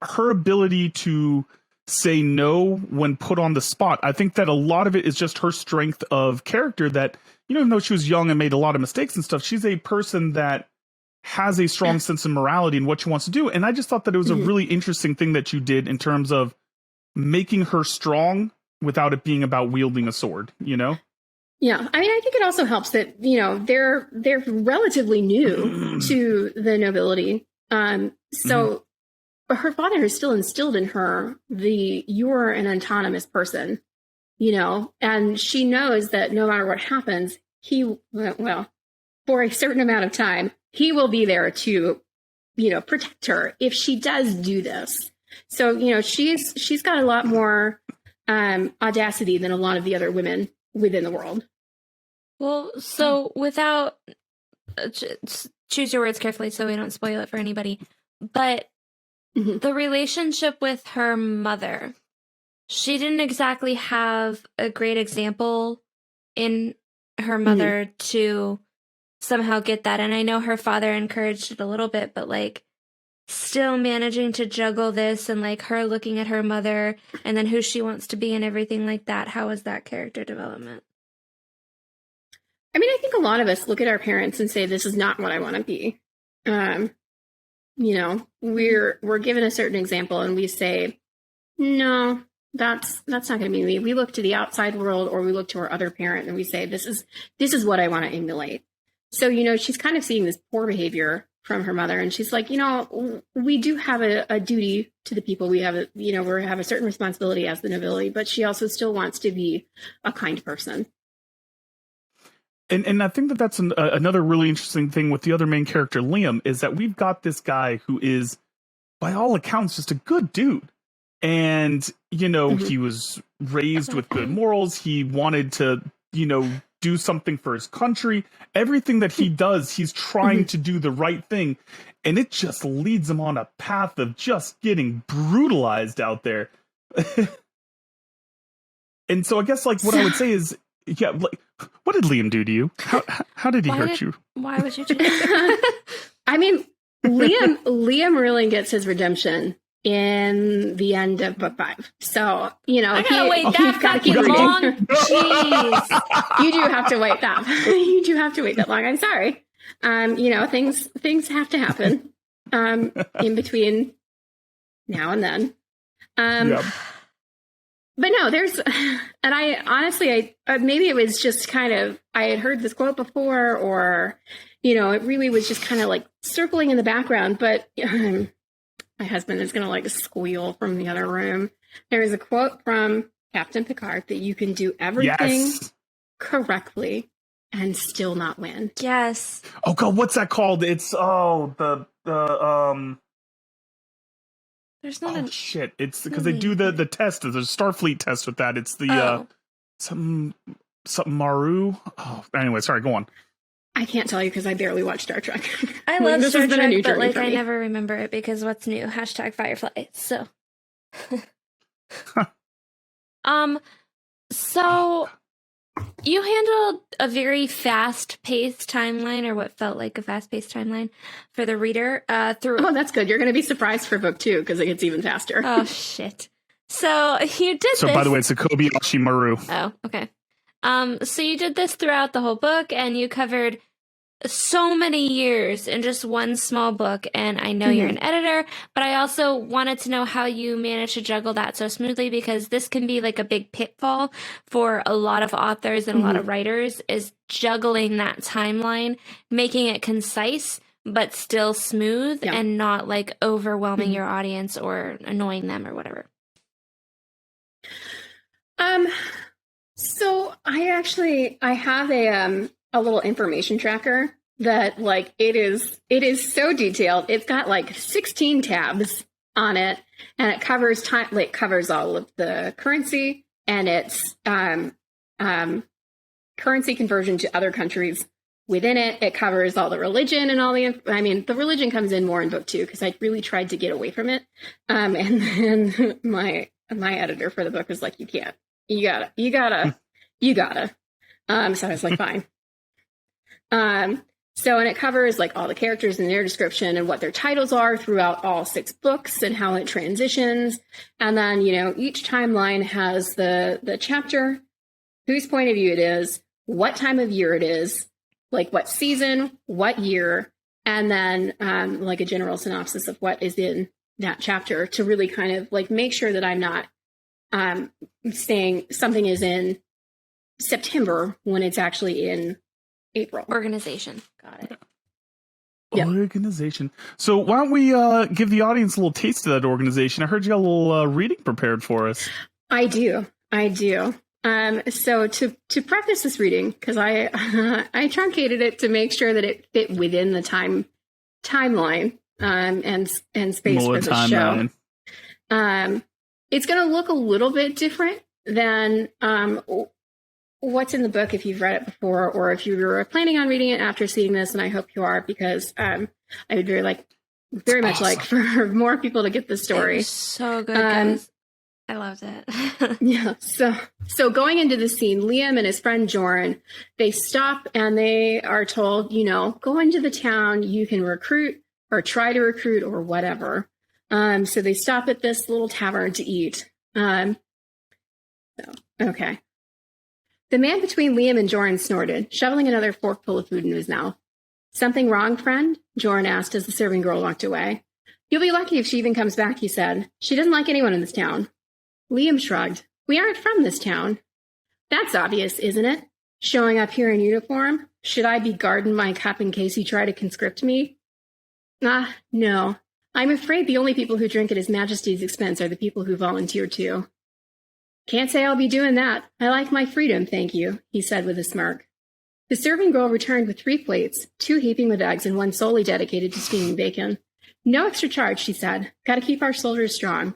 her ability to say no when put on the spot. I think that a lot of it is just her strength of character that, even though she was young and made a lot of mistakes and stuff, she's a person that has a strong sense of morality in what she wants to do. And I just thought that it was a really interesting thing that you did in terms of making her strong without it being about wielding a sword, Yeah. I mean, I think it also helps that, they're relatively new to the nobility. So her father has still instilled in her you're an autonomous person, and she knows that no matter what happens, for a certain amount of time, he will be there to, protect her if she does do this. So, she's got a lot more audacity than a lot of the other women within the world. Well, so without choose your words carefully so we don't spoil it for anybody, but the relationship with her mother, she didn't exactly have a great example in her mother to somehow get that. And I know her father encouraged it a little bit, but, like, still managing to juggle this and, like, her looking at her mother and then who she wants to be and everything like that. How was that character development? I mean, I think a lot of us look at our parents and say, this is not what I want to be. We're given a certain example and we say, no, that's not going to be me. We look to the outside world, or we look to our other parent and we say, this is what I want to emulate. So, she's kind of seeing this poor behavior from her mother, and she's like, we do have a duty to the people. We have we have a certain responsibility as the nobility, but she also still wants to be a kind person. And I think that that's another really interesting thing with the other main character, Liam, is that we've got this guy who is, by all accounts, just a good dude. And, he was raised with good morals. He wanted to, do something for his country. Everything that he does, he's trying to do the right thing. And it just leads him on a path of just getting brutalized out there. And so I guess, like, what I would say is, yeah, like, what did Liam do to you? How did he hurt you? Why would you do that? I mean, Liam really gets his redemption in the end of book 5. So, I gotta wait that fucking long. Jeez. You do have to wait that. You do have to wait that long. I'm sorry. Things have to happen in between now and then. But no, and I honestly, maybe it was just kind of, I had heard this quote before, or, it really was just kind of like circling in the background, but my husband is going to, like, squeal from the other room. There is a quote from Captain Picard that you can do everything correctly and still not win. Yes. Oh God, what's that called? It's There's not shit. It's because they do the test, the Starfleet test with that. It's the something Maru. Oh, anyway, sorry, go on. I can't tell you because I barely watch Star Trek. I love Star Trek, but, like, I never remember it because what's new? #Firefly. So, so You handled a very fast-paced timeline, or what felt like a fast-paced timeline for the reader. Oh, that's good. You're going to be surprised for book 2 because it gets even faster. Oh, shit. So you did So, this. by the way, it's a Kobayashi Maru. Oh, okay. So you did this throughout the whole book, and you covered so many years in just one small book. And I know you're an editor, but I also wanted to know how you managed to juggle that so smoothly, because this can be like a big pitfall for a lot of authors and a lot of writers, is juggling that timeline, making it concise but still smooth and not like overwhelming your audience or annoying them or whatever. So I have a little information tracker that like it is so detailed. It's got like 16 tabs on it, and it covers covers all of the currency, and it's currency conversion to other countries within it. It covers all the religion and all the religion comes in more in book 2 because I really tried to get away from it. And then my editor for the book was like, you can't. You gotta. So I was like, fine. So, and it covers like all the characters and their description and what their titles are throughout all 6 books and how it transitions. And then, each timeline has the chapter, whose point of view it is, what time of year it is, like what season, what year, and then like a general synopsis of what is in that chapter to really kind of like make sure that I'm not saying something is in September when it's actually in April. Organization. Got it. Yeah. Organization. So why don't we give the audience a little taste of that organization? I heard you got a little reading prepared for us. I do. So to preface this reading, because I truncated it to make sure that it fit within the timeline and space for the show. It's going to look a little bit different than what's in the book if you've read it before, or if you were planning on reading it after seeing this, and I hope you are, because I would very much awesome. like for more people to get the story. So good, guys. I loved it. Yeah. So going into the scene, Liam and his friend Joran, they stop and they are told, go into the town, you can recruit or try to recruit or whatever. So they stop at this little tavern to eat. Okay. The man between Liam and Joran snorted, shoveling another forkful of food into his mouth. Something wrong, friend? Joran asked as the serving girl walked away. You'll be lucky if she even comes back, he said. She doesn't like anyone in this town. Liam shrugged. We aren't from this town. That's obvious, isn't it? Showing up here in uniform? Should I be guarding my cup in case you try to conscript me? No. I'm afraid the only people who drink at His Majesty's expense are the people who volunteer too. Can't say I'll be doing that. I like my freedom, thank you, he said with a smirk. The serving girl returned with 3 plates, 2 heaping with eggs and 1 solely dedicated to steaming bacon. No extra charge, she said. Gotta keep our soldiers strong.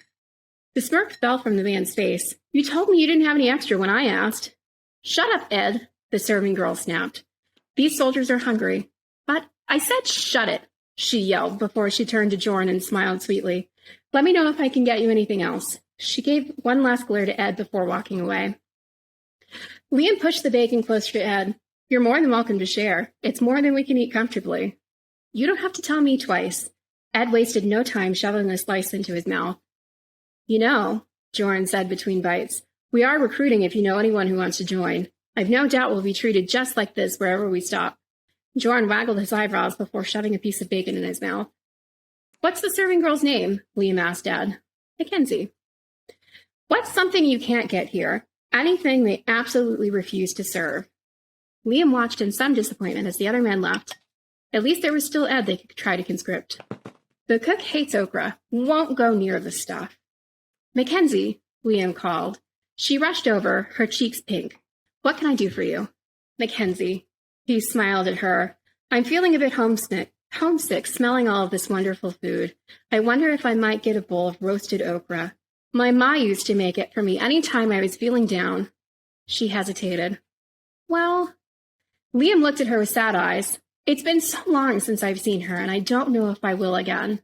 The smirk fell from the man's face. You told me you didn't have any extra when I asked. Shut up, Ed, the serving girl snapped. These soldiers are hungry. But I said shut it, she yelled before she turned to Joran and smiled sweetly. Let me know if I can get you anything else. She gave one last glare to Ed before walking away. Liam pushed the bacon closer to Ed. You're more than welcome to share. It's more than we can eat comfortably. You don't have to tell me twice. Ed wasted no time shoveling a slice into his mouth. Joran said between bites, we are recruiting if you know anyone who wants to join. I've no doubt we'll be treated just like this wherever we stop. Joran waggled his eyebrows before shoving a piece of bacon in his mouth. What's the serving girl's name? Liam asked Ed. Mackenzie. What's something you can't get here? Anything they absolutely refuse to serve. Liam watched in some disappointment as the other men left. At least there was still Ed they could try to conscript. The cook hates okra, won't go near the stuff. Mackenzie, Liam called. She rushed over, her cheeks pink. What can I do for you? Mackenzie. He smiled at her. I'm feeling a bit homesick, smelling all of this wonderful food. I wonder if I might get a bowl of roasted okra. My ma used to make it for me any time I was feeling down. She hesitated. Well, Liam looked at her with sad eyes. It's been so long since I've seen her, and I don't know if I will again.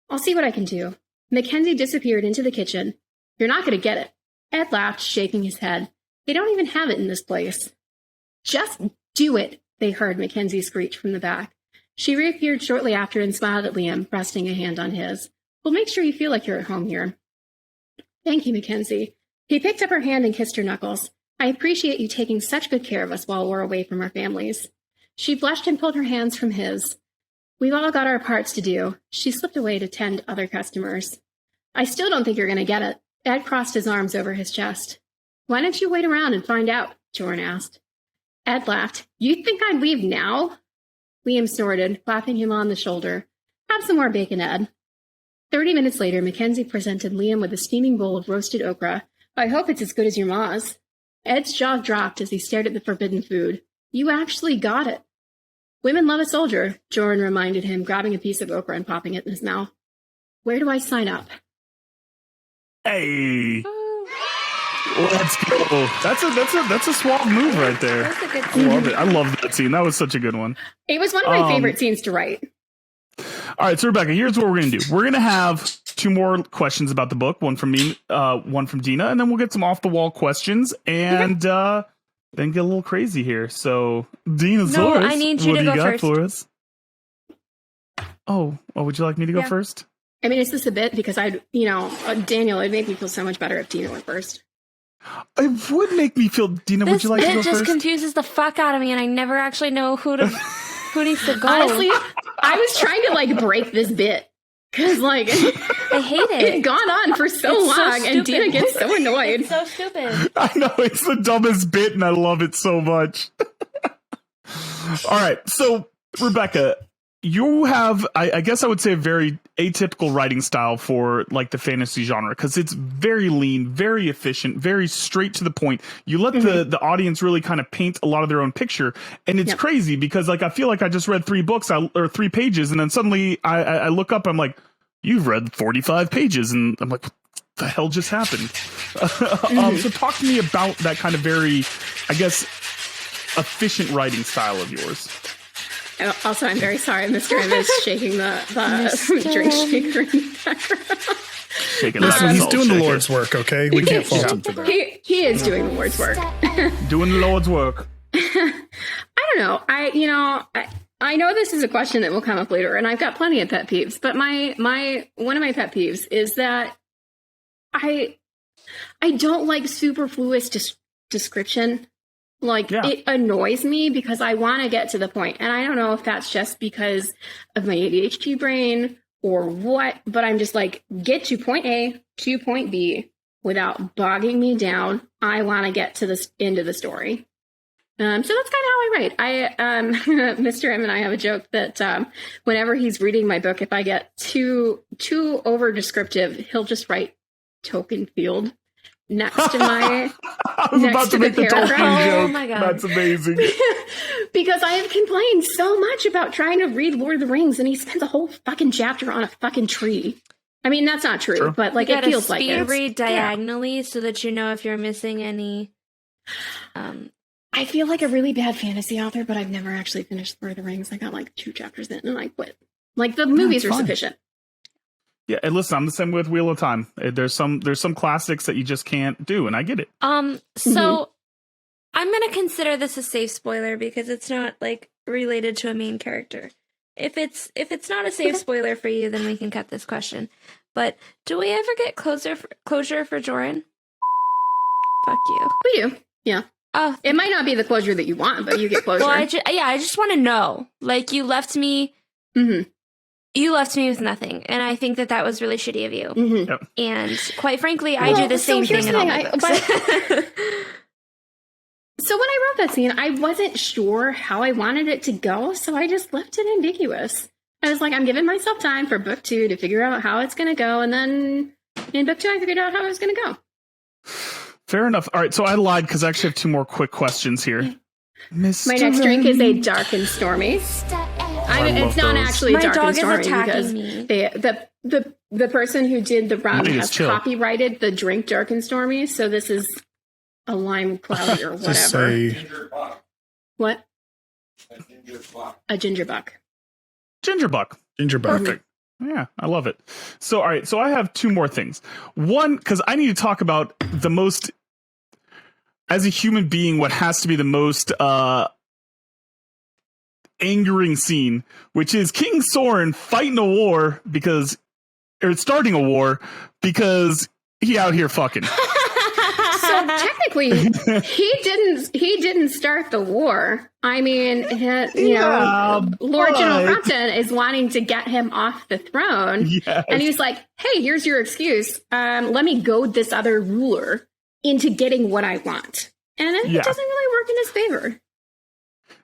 I'll see what I can do. Mackenzie disappeared into the kitchen. You're not going to get it. Ed laughed, shaking his head. They don't even have it in this place. Just do it, they heard Mackenzie screech from the back. She reappeared shortly after and smiled at Liam, resting a hand on his. We'll make sure you feel like you're at home here. Thank you, Mackenzie. He picked up her hand and kissed her knuckles. I appreciate you taking such good care of us while we're away from our families. She blushed and pulled her hands from his. We've all got our parts to do. She slipped away to tend other customers. I still don't think you're going to get it. Ed crossed his arms over his chest. Why don't you wait around and find out? Jordan asked. Ed laughed. You think I'd leave now? Liam snorted, clapping him on the shoulder. Have some more bacon, Ed. 30 minutes later, Mackenzie presented Liam with a steaming bowl of roasted okra. I hope it's as good as your ma's. Ed's jaw dropped as he stared at the forbidden food. You actually got it. Women love a soldier, Jordan reminded him, grabbing a piece of okra and popping it in his mouth. Where do I sign up? Hey. Let's go. That's a suave move right there. That's a good I scene. love it. I love that scene. That was such a good one. It was one of my favorite scenes to write. All right, so Rebecca, here's what we're going to do. We're going to have 2 more questions about the book, one from me, one from Dina, and then we'll get some off-the-wall questions and then get a little crazy here. So, Dina, No, I need you what to do you go got first. for us? Oh, would you like me to go Yeah. first? I mean, is this a bit? Because Daniel, it'd make me feel so much better if Dina went first. It would make me feel, Dina, would This you like to bit go just first? confuses the fuck out of me, and I never actually know who needs to go. Honestly, I was trying to break this bit because I hate it it. had gone on for so It's so long, and stupid. Dina gets so annoyed. It's so stupid. I know, it's the dumbest bit, and I love it so much. All right, so, Rebecca, you have, I guess I would say, a very atypical writing style for the fantasy genre, because it's very lean, very efficient, very straight to the point. You let the audience really kind of paint a lot of their own picture, and it's crazy because I feel like I just read 3 books or 3 pages, and then suddenly I look up, I'm like, you've read 45 pages, and I'm like, what the hell just happened? So talk to me about that kind of very, I guess, efficient writing style of yours. Also, I'm very sorry, Mr. M is shaking the drink shaker in the background. Shaking Listen, like a he's salt doing the shaker. Lord's work, okay? We can't fault him for that. He is doing the Lord's work. Doing the Lord's work. I don't know. I know this is a question that will come up later, and I've got plenty of pet peeves. But one of my pet peeves is that I don't like superfluous description. It annoys me because I want to get to the point, and I don't know if that's just because of my ADHD brain or what. But I'm just get to point A to point B without bogging me down. I want to get to the end of the story. So that's kind of how I write. Mr. M and I have a joke that whenever he's reading my book, if I get too over descriptive, he'll just write token field next to my I was about to make the Tolkien joke. Oh my God. That's amazing. because I have complained so much about trying to read Lord of the Rings, and he spent the whole fucking chapter on a fucking tree. I mean, that's not true, but You it gotta feels like speed it. read diagonally so that you know if you're missing any. I feel like a really bad fantasy author, but I've never actually finished Lord of the Rings. I got 2 chapters in and I quit. The movies are fine. sufficient. Yeah, and listen, I'm the same with Wheel of Time. There's some classics that you just can't do, and I get it. So I'm gonna consider this a safe spoiler because it's not related to a main character. If it's not a safe spoiler for you, then we can cut this question. But do we ever get closure for Joran? Fuck you. We do. Yeah. Oh, It might not be the closure that you want, but you get closure. well, I just want to know. You left me. Mhm. You left me with nothing, and I think that was really shitty of you. Mhm. Yep. And quite frankly, I Well, do the so same here's thing the in all thing, my books. So when I wrote that scene, I wasn't sure how I wanted it to go, so I just left it ambiguous. I was like, I'm giving myself time for book 2 to figure out how it's going to go, and then in book 2, I figured out how it was going to go. Fair enough. All right, so I lied because I actually have 2 more quick questions here. My next drink is a dark and stormy. It's not those. actually My dark dog and is stormy attacking because me. the person who did the rum Wait, has it's chill. copyrighted the drink dark and stormy, so this is a lime cloudy or Just whatever. say, What? A ginger buck. Gingerbuck. Ginger Buck. Perfect. Yeah, I love it. So, all right, so I have 2 more things. One, because I need to talk about the most as a human being, what has to be the most angering scene, which is King Soren fighting a war starting a war because he out here fucking. So technically, he didn't start the war. I mean, Lord General Crompton is wanting to get him off the throne, Yes. and he's like, "Hey, here's your excuse. Let me goad this other ruler into getting what I want," and it doesn't really work in his favor.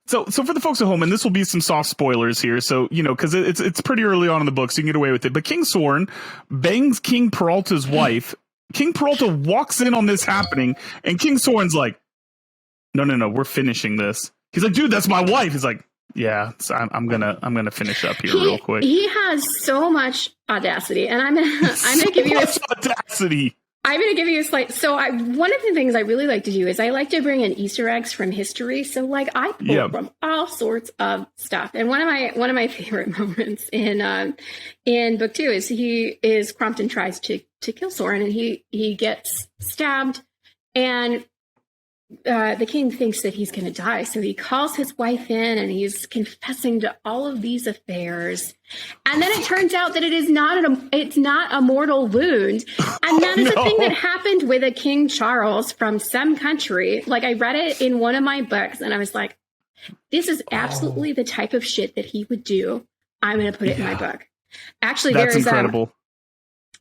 So for the folks at home, and this will be some soft spoilers here, so, because it's pretty early on in the book, so you can get away with it. But King Soren bangs King Peralta's wife. King Peralta walks in on this happening, and King Soren's like, no, we're finishing this. He's like, dude, that's my wife. He's like, yeah, so I'm gonna finish up here real quick. He has so much audacity, and I'm gonna give you audacity. I'm going to give you a slight. So one of the things I really like to do is I like to bring in Easter eggs from history. So like I pull from all sorts of stuff. And one of my favorite moments in book 2 is Crompton tries to kill Soren, and he gets stabbed, and the king thinks that he's going to die. So he calls his wife in, and he's confessing to all of these affairs. And then it turns out that it's not a mortal wound. And that is a thing that happened with a King Charles from some country. Like, I read it in one of my books, and I was like, this is absolutely the type of shit that he would do. I'm going to put it in my book. Actually, that's incredible.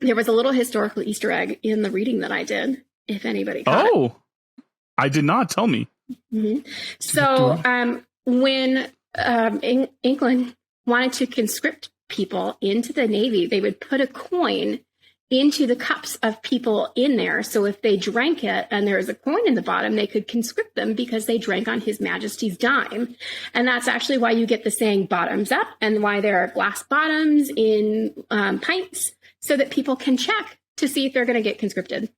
There was a little historical Easter egg in the reading that I did, if anybody caught it. I did not. Tell me. Mm-hmm. So when England wanted to conscript people into the Navy, they would put a coin into the cups of people in there. So if they drank it and there was a coin in the bottom, they could conscript them because they drank on His Majesty's dime. And that's actually why you get the saying bottoms up, and why there are glass bottoms in pints, so that people can check to see if they're going to get conscripted.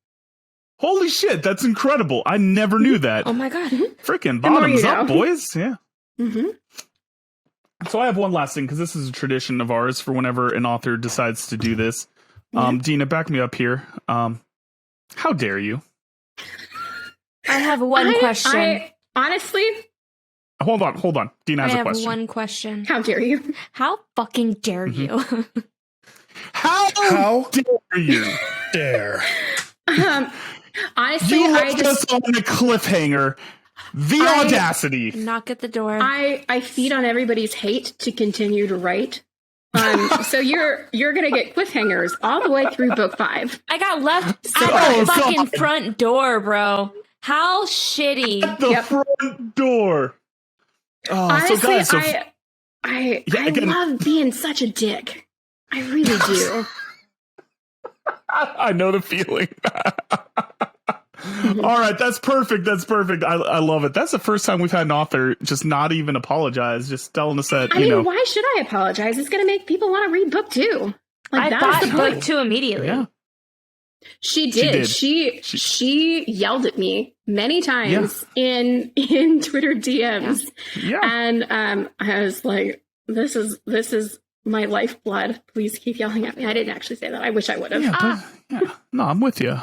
Holy shit, that's incredible. I never knew that. Oh my God. Freaking bottoms up, know. boys. Yeah. Mm-hmm. So I have one last thing, because this is a tradition of ours for whenever an author decides to do this. Dina, back me up here. How dare you? I have one question. Honestly... Hold on. Dina has a question. I have one question. How dare you? How fucking dare you? How dare you? Dare. Honestly, you left us on a cliffhanger. The audacity. Knock at the door. I feed on everybody's hate to continue to write. So you're gonna get cliffhangers all the way through book 5. I got left at the fucking front door, bro. How shitty. At the front door. Honestly, so guys, I love being such a dick. I really do. I know the feeling. All right, that's perfect. I love it. That's the first time we've had an author just not even apologize, just telling us that, why should I apologize? It's going to make people want to read book 2. I bought book 2 immediately. Yeah. She did. She yelled at me many times in Twitter DMs. Yeah. And I was like, this is my lifeblood. Please keep yelling at me. I didn't actually say that. I wish I would have. Yeah. No, I'm with you.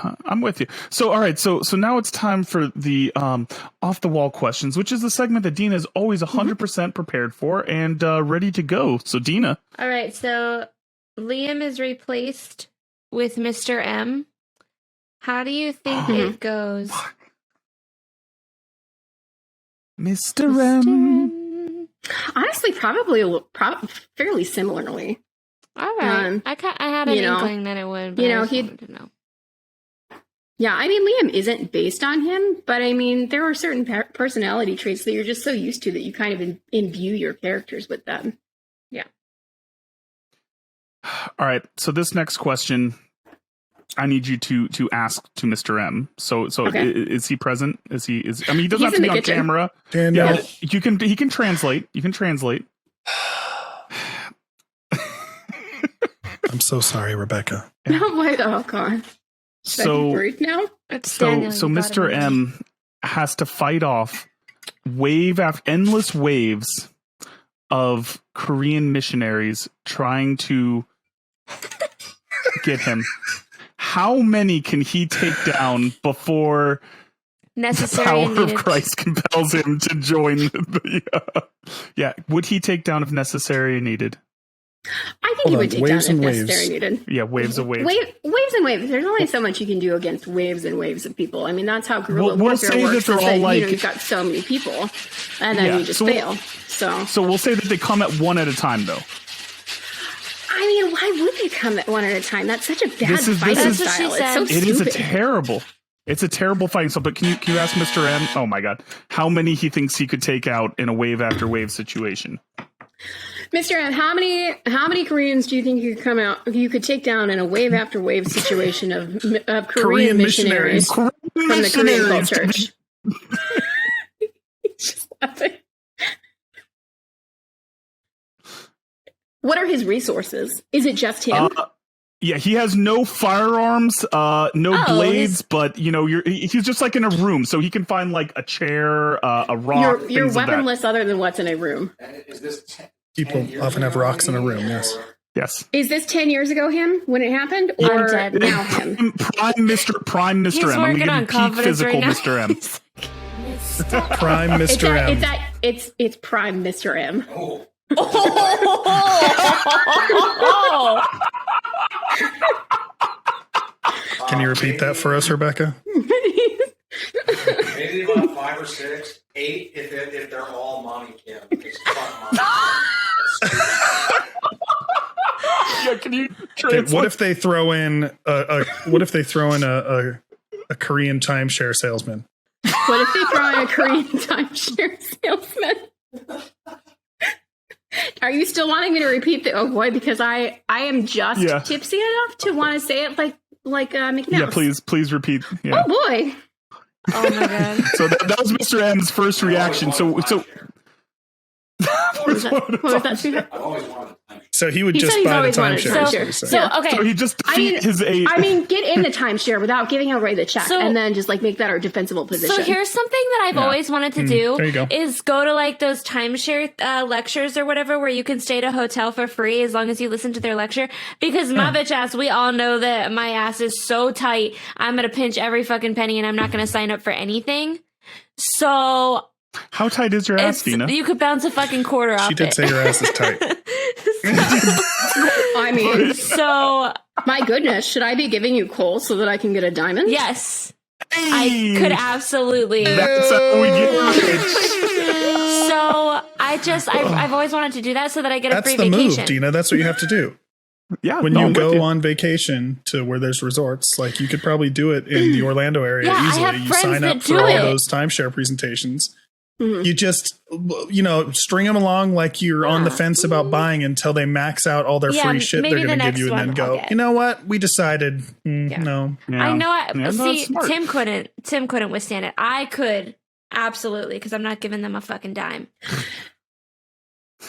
So, all right. So now it's time for the off the wall questions, which is the segment that Dina is always 100% prepared for and ready to go. So, Dina. All right. So Liam is replaced with Mr. M. How do you think it goes? Mr. M. Honestly, probably fairly similarly. All right. I had an inkling that it would, but I wanted to know. Yeah, I mean, Liam isn't based on him, but I mean, there are certain personality traits that you're just so used to that you kind of imbue your characters with them. Yeah. All right. So this next question, I need you to ask to Mr. M. So okay. Is he present? I mean, he doesn't have to be on kitchen. camera. Daniel. Yeah, he can translate. You can translate. I'm so sorry, Rebecca. Oh my God. Should I be worried now? So Mr. M has to fight off wave after endless waves of Korean missionaries trying to get him. How many can he take down before necessary Power and of needed. Christ compels him to join the. Yeah, would he take down if necessary and needed? I think he would take down waves if and necessary waves. needed. Yeah, waves of waves. Waves and waves. There's only so much you can do against waves and waves of people. I mean, that's how guerrilla We'll warfare say that works. they're Is all that, like- you've got so many people, and then Yeah, you just so fail. So we'll say that they come at one at a time, though. I mean, why would they come at one at a time? That's such a bad This is- fighting this is- style. That's It's so what she It is stupid. it's a terrible fighting style. But can you ask Mr. M? Oh my God, how many he thinks he could take out in a wave after wave situation? Mr. M, how many Koreans do you think you could take down in a wave after wave situation of Korean missionaries from the Korean Cult Church? He's just laughing. What are his resources? Is it just him? Yeah, he has no firearms, no blades, but he's just like in a room, so he can find like a chair, a rock. You're things of that. weaponless other than what's in a room. People often have rocks in a room. Yes. Yes. Is this 10 years ago him when it happened, or dead. now him? Prime Mr. He's M. I'm working gonna on give him peak confidence physical right now. Mr. M. Prime Mr. M. It's prime Mr. M. Can you repeat that for us, Rebecca? Maybe about 5 or 6, 8 if they're all mommy Kim. It's fuck mommy. Yeah, can you Okay, translate? what if they throw in a Korean timeshare salesman? What if they throw in a Korean timeshare salesman? Are you still wanting me to repeat the oh boy? Because I am just tipsy enough to want to say it like Mickey Mouse. Yeah, please repeat. Yeah. Oh boy. Oh my God. So that was Mr. M's first reaction. So What was that? Sweetheart? I've always wanted a timeshare. So he would He just said he's buy the always wanted timeshare. to. is So, what he's saying. so Yeah. okay. so he just defeat his aid. I mean, get in the timeshare without giving away the check, So- and then just like make that our defensible position. So here's something that I've always wanted to do there you go. is go to like those timeshare lectures or whatever where you can stay at a hotel for free as long as you listen to their lecture. Because my bitch ass, we all know that my ass is so tight. I'm going to pinch every fucking penny and I'm not going to sign up for anything. So How tight is your ass, Dina? you could bounce a fucking quarter off She did it. say your ass is tight. I mean, So my goodness, should I be giving you coal so that I can get a diamond? yes, Hey! I could absolutely. That's how we get rich. So I've always wanted to do that so that I get a That's free the vacation. move, Dina. That's what you have to do. Yeah, When no, you I'm with go on vacation to where there's resorts, like you could probably do it in the Orlando area Yeah, I easily. have You friends sign that up do for all it. those timeshare presentations. Mhm. You just, string them along like you're on the fence about buying until they max out all their Yeah, free shit maybe they're going the to give next you, and then one I'll go, get. you know what? We decided, Yeah. no. Yeah. I know. Yeah, no, See, that's smart. Tim couldn't withstand it. I could absolutely because I'm not giving them a fucking dime.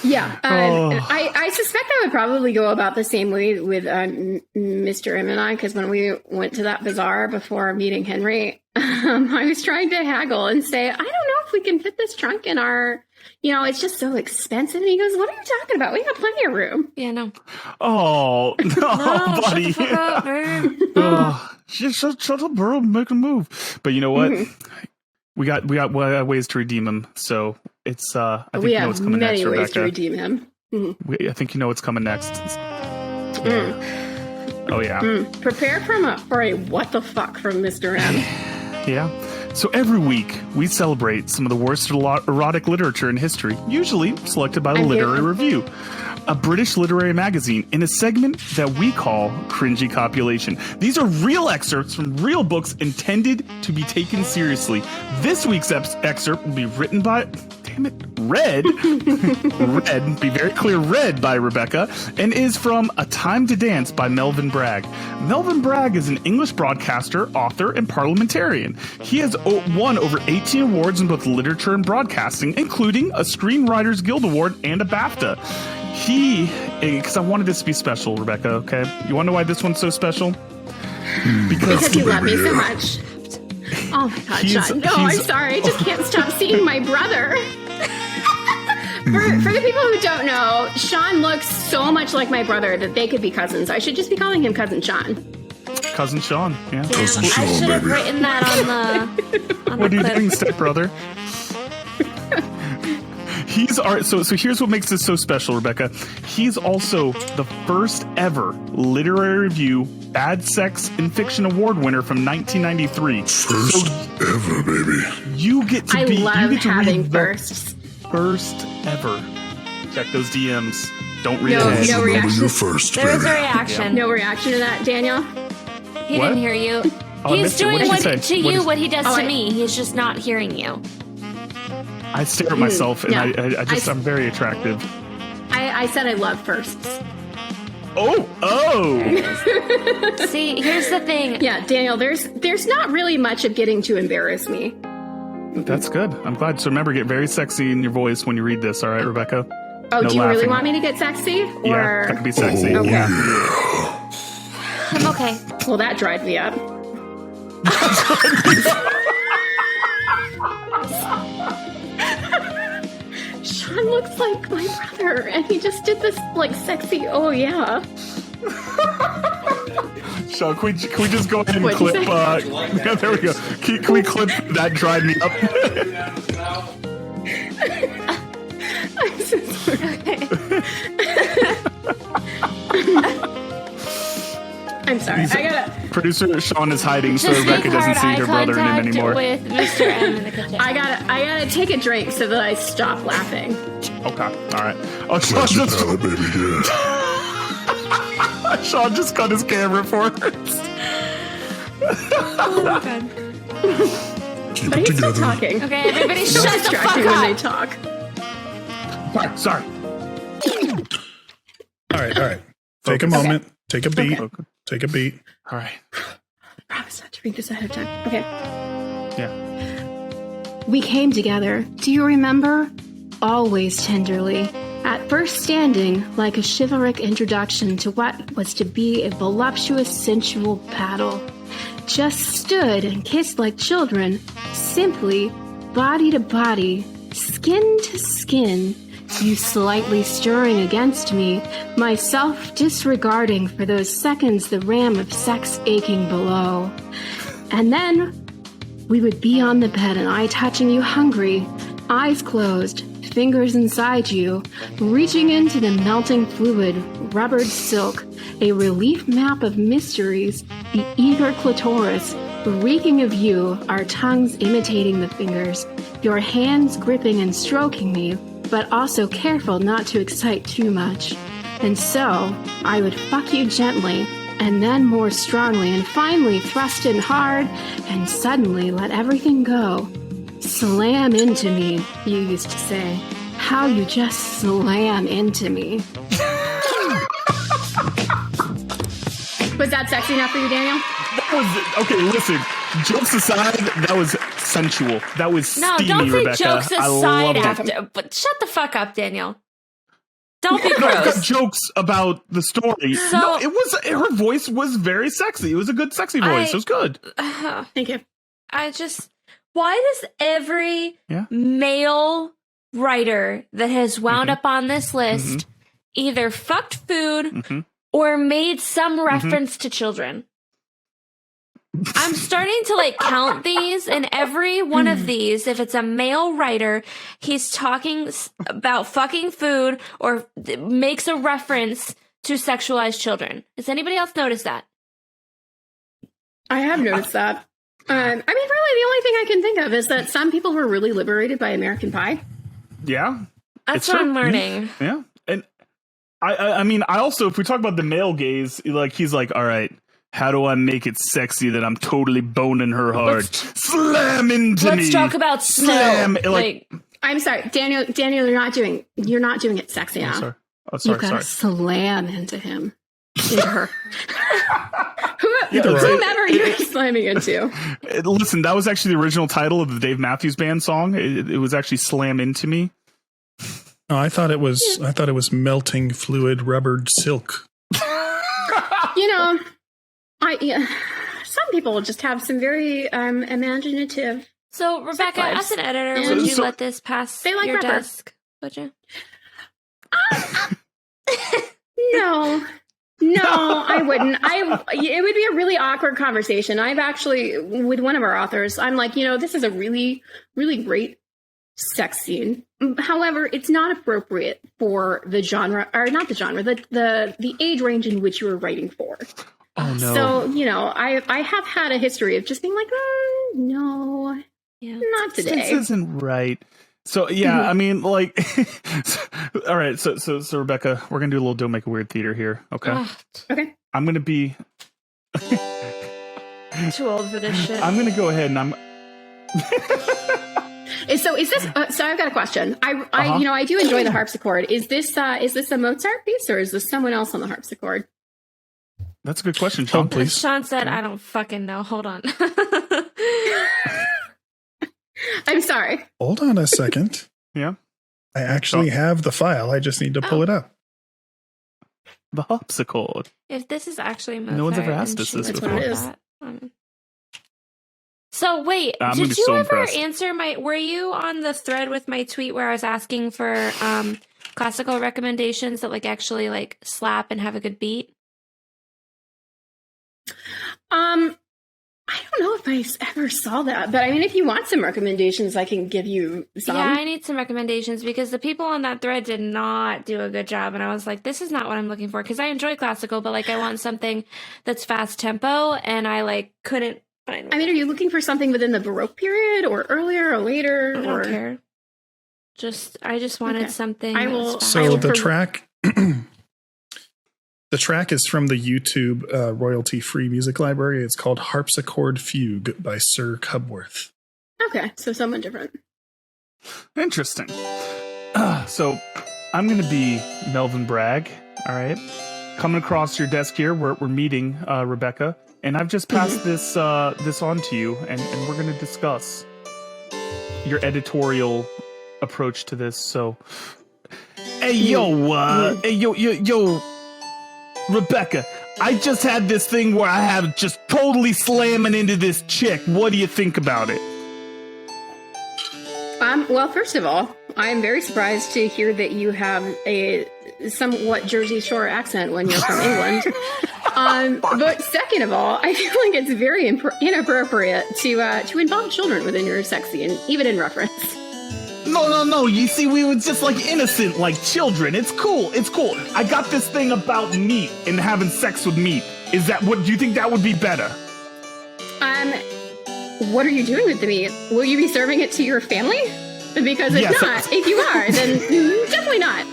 Yeah, Oh. I suspect I would probably go about the same way with Mr. M and I, because when we went to that bazaar before meeting Henry, I was trying to haggle and say, I don't know if we can fit this trunk in our, it's just so expensive. And he goes, what are you talking about? We got plenty of room. Yeah, no. Oh, no, No, buddy. shut the fuck up, babe. Oh, shut up, bro. Make a move. But you know what? We got ways to redeem him. So it's I think We you know what's have coming many next, ways Rebecca. to redeem him. I think you know what's coming next. Oh yeah. Prepare for a what the fuck from Mr. M. Yeah. So every week, we celebrate some of the worst erotic literature in history, usually selected by the I'm here. Literary Review, a British literary magazine, in a segment that we call Cringy Copulation. These are real excerpts from real books intended to be taken seriously. This week's excerpt will be written by... read be very clear, read by Rebecca, and is from A Time to Dance by Melvin Bragg. Melvin Bragg is an English broadcaster, author, and parliamentarian. He has won over 18 awards in both literature and broadcasting, including a Screenwriters Guild Award and a BAFTA. Because I wanted this to be special, Rebecca, okay? You want to know why this one's so special? Because you love me so much. Oh my God, Sean. No, I'm sorry. I just can't stop seeing my brother. For the people who don't know, Sean looks so much like my brother that they could be cousins. I should just be calling him Cousin Sean. cousin Sean. Yeah. Cousin I Sean, should have baby. written that on What the are you clip. doing, stepbrother? He's so here's what makes this so special, Rebecca. He's also the first ever literary review Bad Sex in Fiction Award winner from 1993. First ever, baby. You get to I be love you get to having read firsts. the first ever. Check those DMs. Don't read No, ahead. no Remember reaction. your first, There was a baby. reaction. No reaction to that, Daniel? He What? didn't hear you. Oh, I He's missed it. What doing did what you say? to What you is- what he does Oh, to I- me. He's just not hearing you. I stare at myself and yeah. I'm very attractive. I said I love firsts. Oh. See, here's the thing. Yeah, Daniel, there's not really much of getting to embarrass me. That's good. I'm glad. So remember, get very sexy in your voice when you read this. All right, Rebecca? Oh, No do you really laughing. want me to get sexy? Yeah, Or gotta be sexy. Oh, Okay. yeah. I'm okay. will that drive me up? Sean looks like my brother, and he just did this like sexy. Oh yeah. So can we just go ahead and What'd you clip? say? Yeah, there we go. Can we clip that drive me up? I'm so sorry. I'm sorry. I gotta. Producer Sean is hiding so Just Rebecca make doesn't hard see eye her brother in him contact anymore. with Mr. M in the kitchen. I gotta take a drink so that I stop laughing. Okay, all right. Oh, Sean Glad you just, got it, baby. Yeah. Sean just cut his camera for us. Keep But it he's still together. talking. Okay, everybody It's shut the distracting fuck when they up. talk. Sorry. All right. Take a Focus. moment. Take a beat. Okay. Take a beat. All right. Promise not to read this ahead of time. Okay. Yeah. We came together, do you remember? Always tenderly. At first standing like a chivalric introduction to what was to be a voluptuous sensual battle. Just stood and kissed like children, simply, body to body, skin to skin, you slightly stirring against me, myself disregarding for those seconds the ram of sex aching below. And then we would be on the bed and I touching you hungry, eyes closed, fingers inside you, reaching into the melting fluid, rubbered silk, a relief map of mysteries, the eager clitoris, reeking of you, our tongues imitating the fingers, your hands gripping and stroking me, but also careful not to excite too much. And so, I would fuck you gently, and then more strongly, and finally thrust in hard, and suddenly let everything go. Slam into me, you used to say. How you just slam into me. Was that sexy enough for you, Daniel? That was okay. Listen, jokes aside, that was sensual. That was No, steamy, don't say Rebecca. jokes I aside love it. after. But shut the fuck up, Daniel. Don't be I've got gross. jokes about the story. So- No, it was her voice was very sexy. It was a good sexy voice. It was good. Thank you. Why does every Yeah. male writer that has wound up on this list either fucked food Mhm. or made some reference to children? I'm starting to like count these, and every one of these, if it's a male writer, he's talking about fucking food or makes a reference to sexualized children. Has anybody else noticed that? I have noticed that. I mean, really, the only thing I can think of is that some people were really liberated by American Pie. Yeah. That's It's what true. I'm learning. Yeah. And I mean, I also, if we talk about the male gaze, like he's like, all right, how do I make it sexy that I'm totally boning her hard? Slam into me. Let's talk about Slam. snow. Like, I'm sorry, Daniel, you're not doing it sexy oh, enough. sorry. Oh, You sorry, gotta sorry. slam into him. Into her. Either way. Whomever you're slamming into. Listen, that was actually the original title of the Dave Matthews Band song. It was actually Slam Into Me. Oh, I thought it was melting fluid rubbered silk. You know, some people just have some very imaginative. So, Rebecca, Sex as an editor, lives. would you So- let this pass They like your rubber. desk? Would you? No. No, I wouldn't. It would be a really awkward conversation. I've actually, with one of our authors, I'm like, this is a really, really great sex scene. However, it's not appropriate for the genre, or not the genre, the age range in which you were writing for. Oh no. So, I have had a history of just being like, no, not today. This isn't right. So yeah, I mean, like, all right. So Rebecca, we're gonna do a little Don't Make a Weird theater here. Okay. Okay. I'm gonna be Too old for this shit. I'm gonna go ahead and I'm. So is this? So I've got a question. I do enjoy the harpsichord. Is this a Mozart piece or is this someone else on the harpsichord? That's a good question, Sean. please. Sean said, "I don't fucking know." Hold on. I'm sorry. Hold on a second. Yeah. I actually have the file. I just need to pull it up. The harpsichord. If this is actually Mozart, No one's ever asked us this before. So wait, I'm gonna did be you so ever impressed. answer were you on the thread with my tweet where I was asking for classical recommendations that actually slap and have a good beat? I don't know if I ever saw that, but I mean, if you want some recommendations, I can give you some. Yeah, I need some recommendations because the people on that thread did not do a good job. And I was like, this is not what I'm looking for because I enjoy classical, but I want something that's fast tempo. And I couldn't find one. I mean, are you looking for something within the Baroque period or earlier or later? I don't care. I just wanted something. I will. So the track, the track is from the YouTube royalty-free music library. It's called Harpsichord Fugue by Sir Cubworth. Okay, so someone different. Interesting. So I'm going to be Melvin Bragg. All right. Coming across your desk here, we're meeting Rebecca, and I've just passed this on to you, and we're going to discuss your editorial approach to this. So, hey yo, Rebecca, I just had this thing where I have just totally slamming into this chick. What do you think about it? Well, first of all, I'm very surprised to hear that you have a somewhat Jersey Shore accent when you're from England. But second of all, I feel like it's very inappropriate to involve children within your sex scene, even in reference. No. You see, we were just innocent, like children. It's cool. I got this thing about meat and having sex with meat. Do you think that would be better? What are you doing with the meat? Will you be serving it to your family? Because if you are, then definitely not.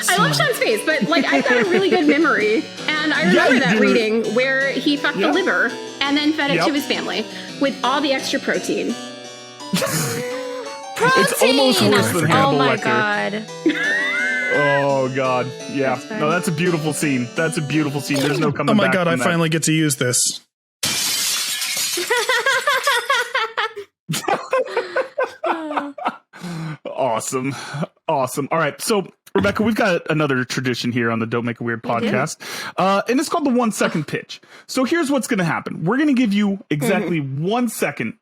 I love Sean's face, but I've got a really good memory, and I remember that reading where he fucked the liver and then fed it to his family with all the extra protein. It's almost worse than Hannibal Lecter. God. Oh god, yeah. No, that's a beautiful scene. There's no coming back. Oh my god, I from finally get to use this. Awesome. All right, so Rebecca, we've got another tradition here on the Don't Make a Weird podcast, and it's called the 1 second pitch. So here's what's going to happen. We're going to give you exactly 1 second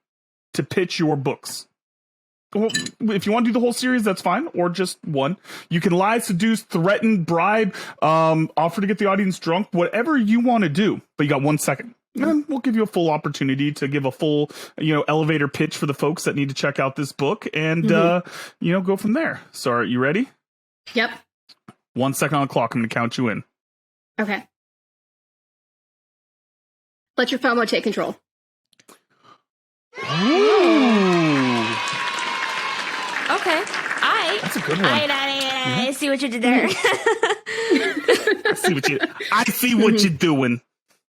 to pitch your books. If you want to do the whole series, that's fine, or just one. You can lie, seduce, threaten, bribe, offer to get the audience drunk, whatever you want to do, but you got 1 second. And we'll give you a full opportunity to give a full, elevator pitch for the folks that need to check out this book and, go from there. So are you ready? Yep. 1 second on the clock. I'm going to count you in. Okay. Let your FOMO take control. Ooh. Okay. That's a good one. I see what you did there. I see what you're doing.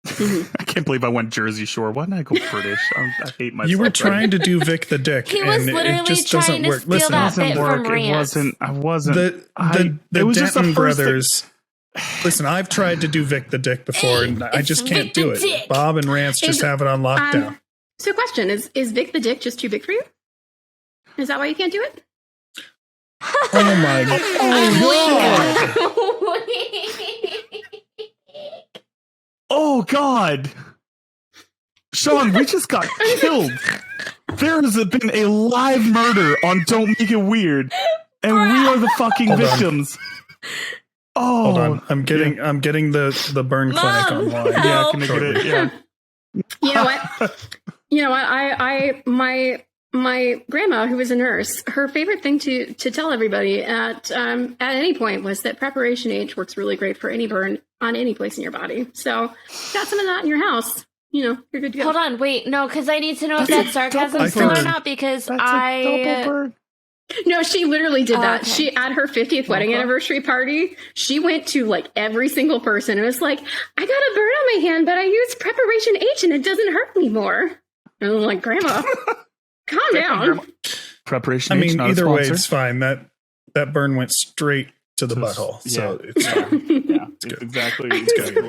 I can't believe I went Jersey Shore. Why didn't I go British? I hate myself. You were trying to do Vic the Dick, He was and literally it just trying doesn't to work. steal Listen, that bit It from Rance. wasn't. I wasn't. the it was just the Denton first thing- brothers. Listen, I've tried to do Vic the Dick before, and I it's just can't Vic do the it. Dick. Bob and Rance just have it on lockdown. So question, is Vic the Dick just too big for you? Is that why you can't do it? Oh my god! Oh god! Sean, we just got killed. There has been a live murder on Don't Make It Weird, and we are the fucking victims. Oh, Hold on. I'm getting the burn clinic Mom, online. help. Yeah, can I get it? Yeah. You know what? My grandma, who was a nurse, her favorite thing to tell everybody at any point was that preparation H works really great for any burn on any place in your body. So, got some of that in your house. You're good to go. Hold on, wait, no, because I need to know if that's sarcasm still or not, because That's a double burn. No, she literally did that. Okay. She, at her 50th wedding anniversary party, she went to like every single person and was like, I got a burn on my hand, but I used preparation H and it doesn't hurt anymore. And I'm like, Grandma, calm down. Preparation I H, mean, not a either way, sponsor. it's fine. That burn went straight to the butthole. So it's fine. Yeah, it's exactly where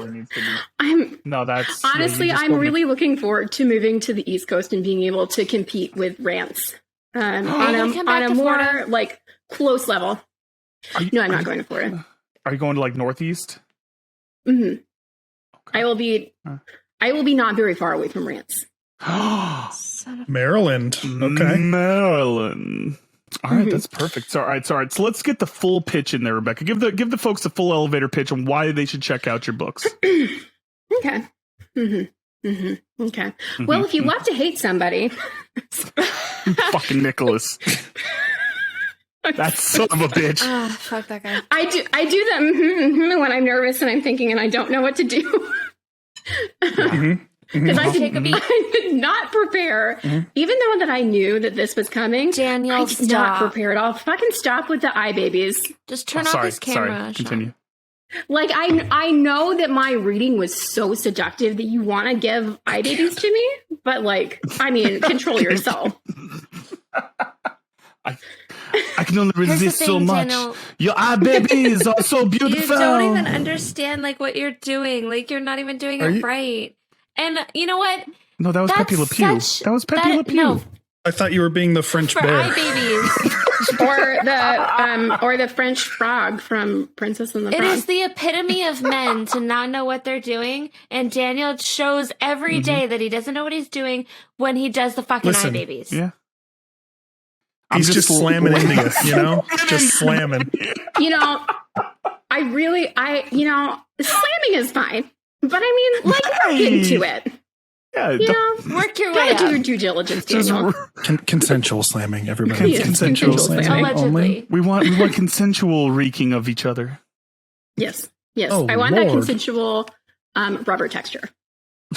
it needs to be. That's Honestly, I'm really looking forward to moving to the East Coast and being able to compete with rants on a more Florida? like close level. No, I'm not going to Florida. Are you going to like Northeast? Mm-hmm. Okay. I will be not very far away from rants. Maryland. Okay. Maryland. All right, that's perfect. So, all right. So let's get the full pitch in there, Rebecca. Give the folks the full elevator pitch on why they should check out your books. Okay. Okay. Well, if you love to hate somebody, Fucking Nicholas. That son of a bitch. Fuck that guy. I do that when I'm nervous and I'm thinking and I don't know what to do. Because I did not prepare, even though that I knew that this was coming. Daniel, I did not prepare at all. Fucking stop with the eye babies. Just turn off his camera. Sorry. Continue. Like I know that my reading was so seductive that you want to give eye babies to me, but like, I mean, control yourself. I can only resist so thing, much. Daniel. Your eye babies are so You beautiful. don't even understand like what you're doing. Like you're not even doing it right. And you know what? No, that was That's Pepe Le Pew. such- That was Pepe Le Pew. No, I thought you were being the French for bear. eye babies. or the French frog from Princess and the It Frog. is the epitome of men to not know what they're doing, and Daniel shows every day that he doesn't know what he's doing when he does the fucking eye Listen, babies. Yeah. He's just slamming into you, just slamming. Slamming is fine. But I mean, like, work into it. Yeah. Work your way Gotta do up. your due diligence, Just Daniel. Consensual slamming, everybody. Yes, Consensual consensual slamming. Allegedly. we want consensual reeking of each other. Yes. Oh, I want that Lord. consensual rubber texture.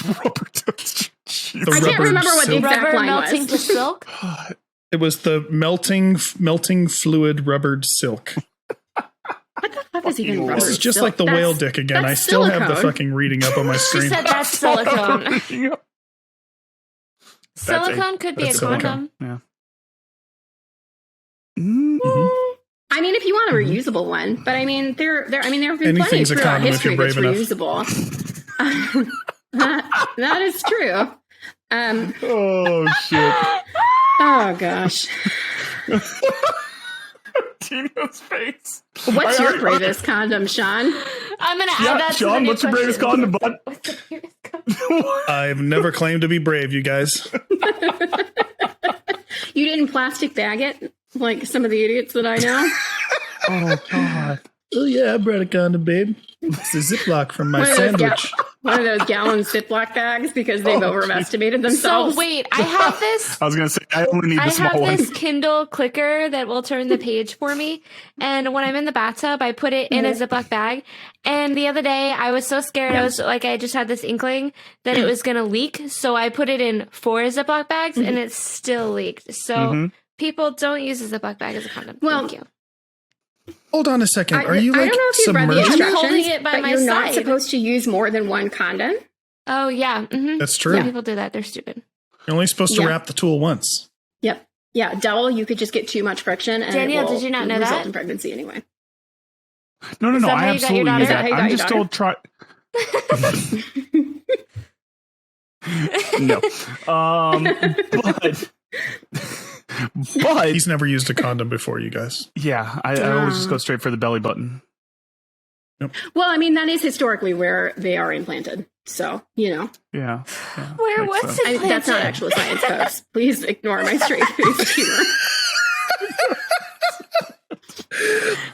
Rubber touch. The I can't rubber remember what the silk. exact Rubber line melting was. to silk. It was the melting fluid rubbered silk. What the fuck is even rubber? This is just silk? like the whale dick again. I that's still have the silicone. fucking reading up on my She screen. said that's silicone. Silicone could be a that's silicone. condom. Yeah. I mean, if you want a reusable one, but I mean, there have been plenty Anything's a throughout condom if history you're that's brave enough. reusable. That is true. Oh shit. Oh gosh, Tino's face. what's your bravest condom, Sean? I'm gonna Yeah, add that. Sean, to the new what's your bravest question. condom, bud? What's the bravest condom? I've never claimed to be brave, you guys. You didn't plastic bag it like some of the idiots that I know. Oh god. Oh yeah, I brought a condom, babe. It's a Ziploc from my One of those sandwich. One of those gallon Ziploc bags because they've overestimated So themselves. wait, I have this. I was gonna say I only need I the small have one. this Kindle clicker that will turn the page for me. And when I'm in the bathtub, I put it in a Ziploc bag. And the other day, I was so scared. I was like, I just had this inkling that it was going to leak. So I put it in 4 Ziploc bags and it still leaked. So people don't use a Ziploc bag as a condom. Well, Thank you. Hold on a second. Are you I like don't know if you've read the submerging? I'm holding instructions, it by but my you're not side. supposed to use more than one condom. Oh, yeah. That's true. Some people do that. They're stupid. You're only supposed to Yeah. wrap the tool once. Yep. Yeah, double, you could just get too much friction and Danielle, it will did you not know result that? in pregnancy anyway. No, Is that I how you got your absolutely daughter? use Is that that. how you got I'm your just told try. No. But He's never used a condom before, you guys. yeah, I always just go straight for the belly button. Well, I mean, that is historically where they are implanted. So, Yeah. Where makes was sense. it? that's not actual science, folks. Please ignore my straight face humor.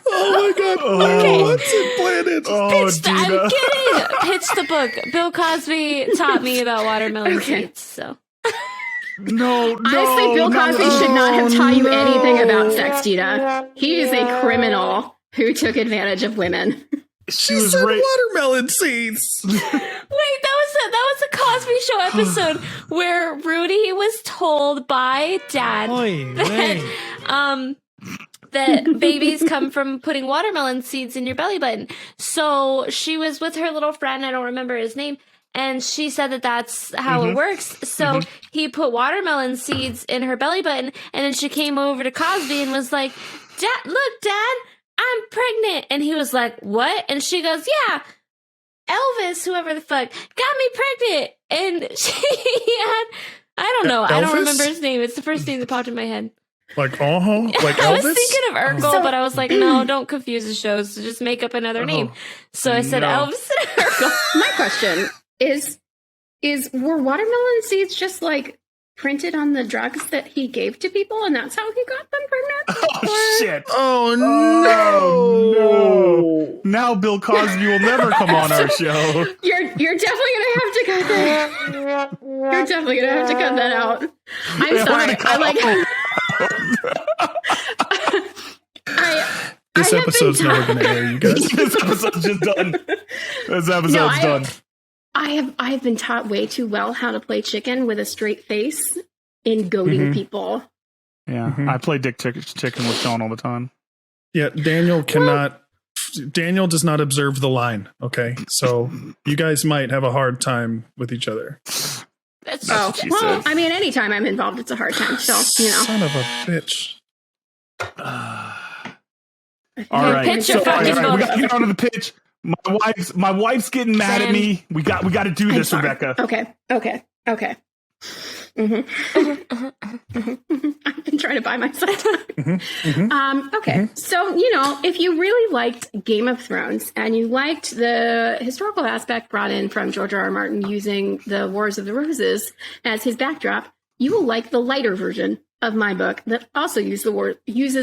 Oh my god. Oh, What's it planted? Oh, I'm Dina. kidding. Pitch the book. Bill Cosby taught me about watermelon seeds. So No, Honestly, Bill Cosby should not have taught you anything about sex, Dina. He is a criminal who took advantage of women. She She was said right. watermelon seeds. wait, that was a Cosby Show episode where Rudy was told by Dad that babies come from putting watermelon seeds in your belly button. So she was with her little friend, I don't remember his name, and she said that that's how it works. So he put watermelon seeds in her belly button, and then she came over to Cosby and was like, Look, Dad, I'm pregnant. And he was like, what? And she goes, yeah, Elvis, whoever the fuck, got me pregnant. And she had, I don't know, I don't Elvis? remember his name. It's the first name that popped in my head. Like like I Elvis. was thinking of Urkel, but I was like, no, don't confuse the shows. So just make up another name. So I said no. Elvis and Urkel. My question is were watermelon seeds just like printed on the drugs that he gave to people, and that's how he got them pregnant? Oh, shit. Oh no. Now Bill Cosby will never come on our show. You're definitely gonna have to cut that. You're definitely gonna have to cut that out. I'm Yeah, sorry. we're gonna This I have episode's been never going to air, you guys. This episode's just done. This episode's No, I- done. I have been taught way too well how to play chicken with a straight face in goading people. Yeah, I play Dick Chicken with Sean all the time. Yeah, Daniel cannot. Daniel does not observe the line. Okay, so you guys might have a hard time with each other. That's Oh, what she well, said. I mean, anytime I'm involved, it's a hard time. So, Son of a bitch. All right, pitch your so, all fucking right, we book. got to get on to the pitch. My wife's getting mad at Sam. me. We got to do I'm this, sorry. Rebecca. Okay. I've been trying to buy myself time. Okay. So, if you really liked Game of Thrones and you liked the historical aspect brought in from George R.R. Martin using the Wars of the Roses as his backdrop, you will like the lighter version of my book that also uses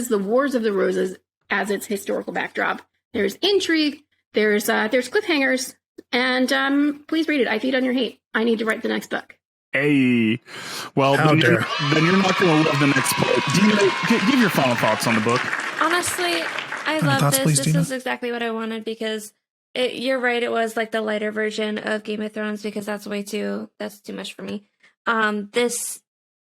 the Wars of the Roses as its historical backdrop. There's intrigue, there's cliffhangers, and please read it. I feed on your hate. I need to write the next book. Hey, well, How then dare. you're not going to love the next book. Dina, give your final thoughts on the book. Honestly, I love thoughts, this. please, This Dina? is exactly what I wanted because you're right. It was like the lighter version of Game of Thrones because that's too much for me. This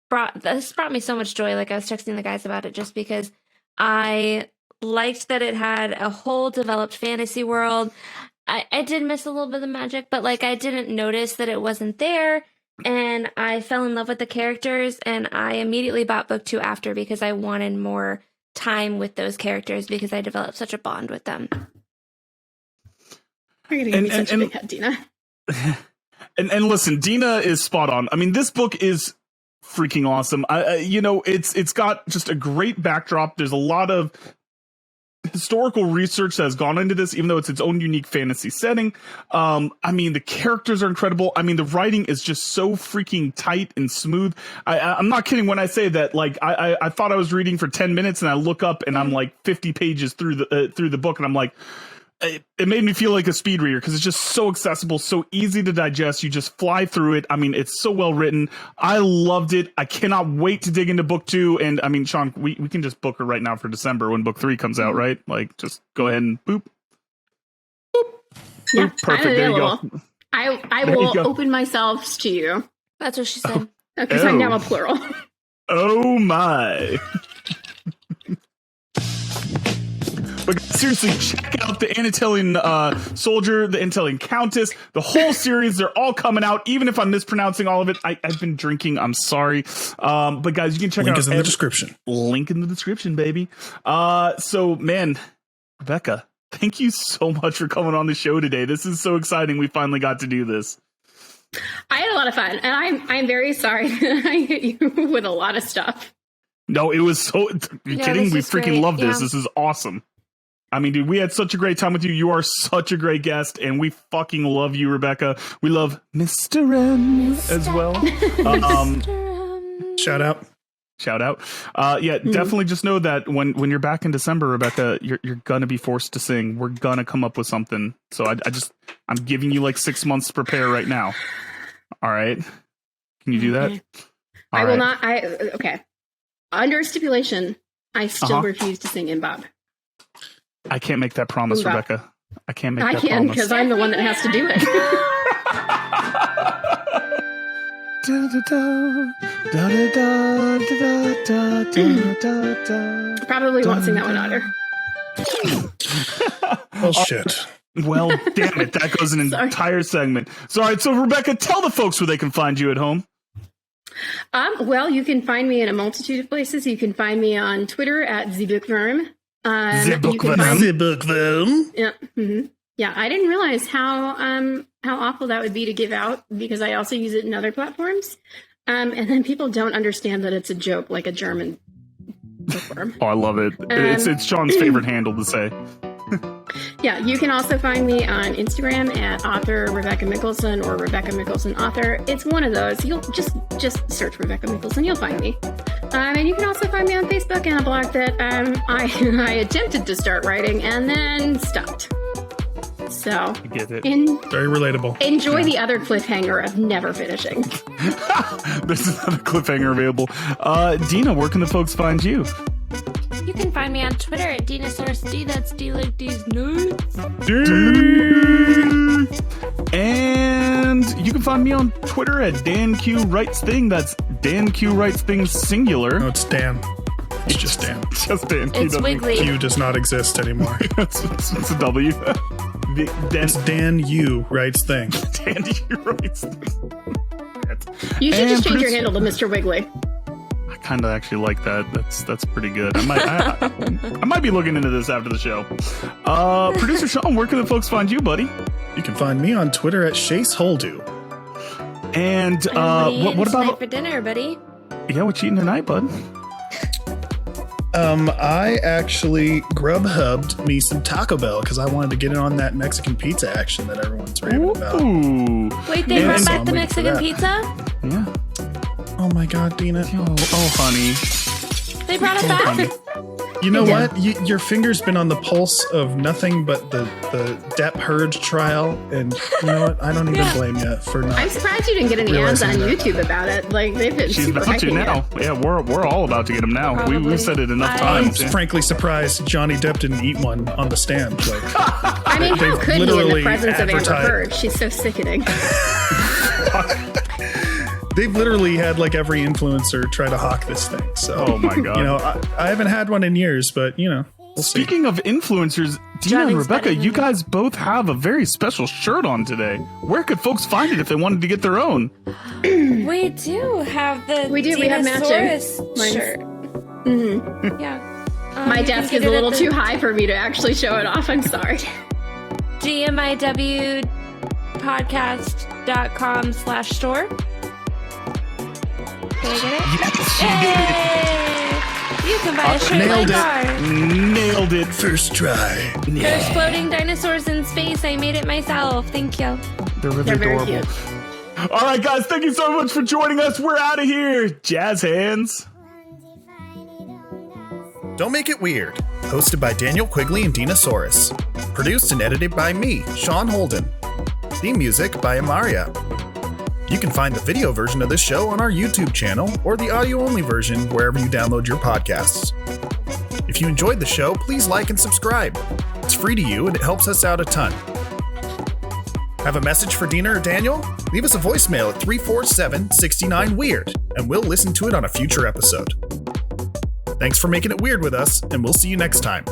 brought me so much joy. Like I was texting the guys about it just because I liked that it had a whole developed fantasy world. I did miss a little bit of the magic, but like I didn't notice that it wasn't there. And I fell in love with the characters, and I immediately bought book 2 after because I wanted more time with those characters because I developed such a bond with them. You're going to give me such a big head, Dina. And listen, Dina is spot on. I mean, this book is freaking awesome. It's got just a great backdrop. There's a lot of historical research that has gone into this, even though it's its own unique fantasy setting. I mean, the characters are incredible. I mean, the writing is just so freaking tight and smooth. I'm not kidding when I say that. Like, I thought I was reading for 10 minutes, and I look up, and I'm like 50 pages through the book, and I'm like, it made me feel like a speed reader because it's just so accessible, so easy to digest. You just fly through it. I mean, it's so well written. I loved it. I cannot wait to dig into book 2. And I mean, Sean, we can just book her right now for December when book 3 comes out, right? Like, just go ahead and boop. Yeah, Boop. Perfect. There you go. I There you will go. open myself to you That's what she said. because I'm now a plural. Oh my. But seriously, check out the Anatalian Soldier, the Anatalian Countess, the whole series. They're all coming out, even if I'm mispronouncing all of it. I've been drinking. I'm sorry. But guys, you can check Link out is in the description. Link in the description, baby. So, man, Rebecca, thank you so much for coming on the show today. This is so exciting. We finally got to do this. I had a lot of fun, and I'm very sorry that I hit you with a lot of stuff. No, it was so... You're No, kidding? this We is freaking great. love this. Yeah. This is awesome. I mean, dude, we had such a great time with you. You are such a great guest, and we fucking love you, Rebecca. We love Mr. M as well. Shout out. Shout out. Definitely just know that when you're back in December, Rebecca, you're gonna be forced to sing. We're gonna come up with something. So I'm giving you like 6 months to prepare right now. All right. Can you do that? I will not. Okay. Under stipulation, I still refuse to sing in Bob. I can't make that promise, Rebecca. I can't make that promise. I can, because I'm the one that has to do it. Probably won't sing that one either. Well, shit. Well, damn it. That goes an entire segment. So, all right. So, Rebecca, tell the folks where they can find you at home. Well, you can find me in a multitude of places. You can find me on Twitter at @ZBookworm. The Yeah. Mm-hmm. Yeah, I didn't realize how awful that would be to give out, because I also use it in other platforms. And then people don't understand that it's a joke, like a German bookworm. Oh, I love it. It's Sean's favorite handle to say. Yeah, you can also find me on Instagram at author Rebecca Mikkelson or Rebecca Mikkelson author. It's one of those. You'll just search Rebecca Mikkelson. You'll find me. And you can also find me on Facebook and a blog that I attempted to start writing and then stopped. So, I get it. Very relatable. Enjoy the other cliffhanger of never finishing. There's another cliffhanger available. Dina, where can the folks find you? You can find me on Twitter at DinosaurusD. That's D like D's nuts. And you can find me on Twitter at DanQWritesThing. That's DanQWritesThing singular. No, it's Dan. It's just Dan. Just Dan. It's Wiggly. Q does not exist anymore. It's a W. It's Dan U writes thing. Dan U writes thing. You should just change your handle to Mr. Wiggly. I kind of actually like that. That's pretty good. I might be looking into this after the show. Producer Sean, where can the folks find you, buddy? You can find me on Twitter at ShaceHoldu. And what about for dinner, buddy? Yeah, what you eating tonight, bud? I actually Grubhubbed me some Taco Bell because I wanted to get in on that Mexican pizza action that everyone's raving about. Ooh. Wait, they brought back the I'm waiting for Mexican that. pizza? Yeah. Oh my God, Dina. Oh, honey. They brought it back? You know what? Your finger's been on the pulse of nothing but the Depp Heard trial, and you know what? I don't even blame you for not. I'm surprised you didn't get any ads on realizing that. YouTube about it. Like, they've been She's super about to hyping now. it. Yeah, we're all about to get him now. Probably. We've said it enough I'm times. Yeah. frankly surprised Johnny Depp didn't eat one on the stand. Like, I mean, how They've could he in the literally presence of Amber advertised- Heard? She's so sickening. they've literally had like every influencer try to hawk this thing. So, Oh my God. you know, I haven't had one in years, but you know, we'll see. Speaking of influencers, Dina and Johnny's Rebecca, better than you me. guys both have a very special shirt on today. Where could folks find it if they wanted to get their own? We do have the We do, we have matching. Dinosaurus Mine's- shirt. Mhm. Yeah. My You can desk get is a it at little the too high for me to actually show it off. I'm sorry. GMIWpodcast.com/store. Can I get it? Yes, Yay! You can buy a shirt nailed like it. ours. you did. Nailed it. First try. There's floating dinosaurs in space. I made it myself. Thank you. They're really They're very adorable. cute. All right, guys, thank you so much for joining us. We're out of here. Jazz hands. Don't Make It Weird, hosted by Daniel Quigley and Dinosaurus. Produced and edited by me, Sean Holden. Theme music by Amaria. You can find the video version of this show on our YouTube channel or the audio-only version wherever you download your podcasts. If you enjoyed the show, please like and subscribe. It's free to you and it helps us out a ton. Have a message for Dina or Daniel? Leave us a voicemail at 347-69-WEIRD and we'll listen to it on a future episode. Thanks for making it weird with us, and we'll see you next time.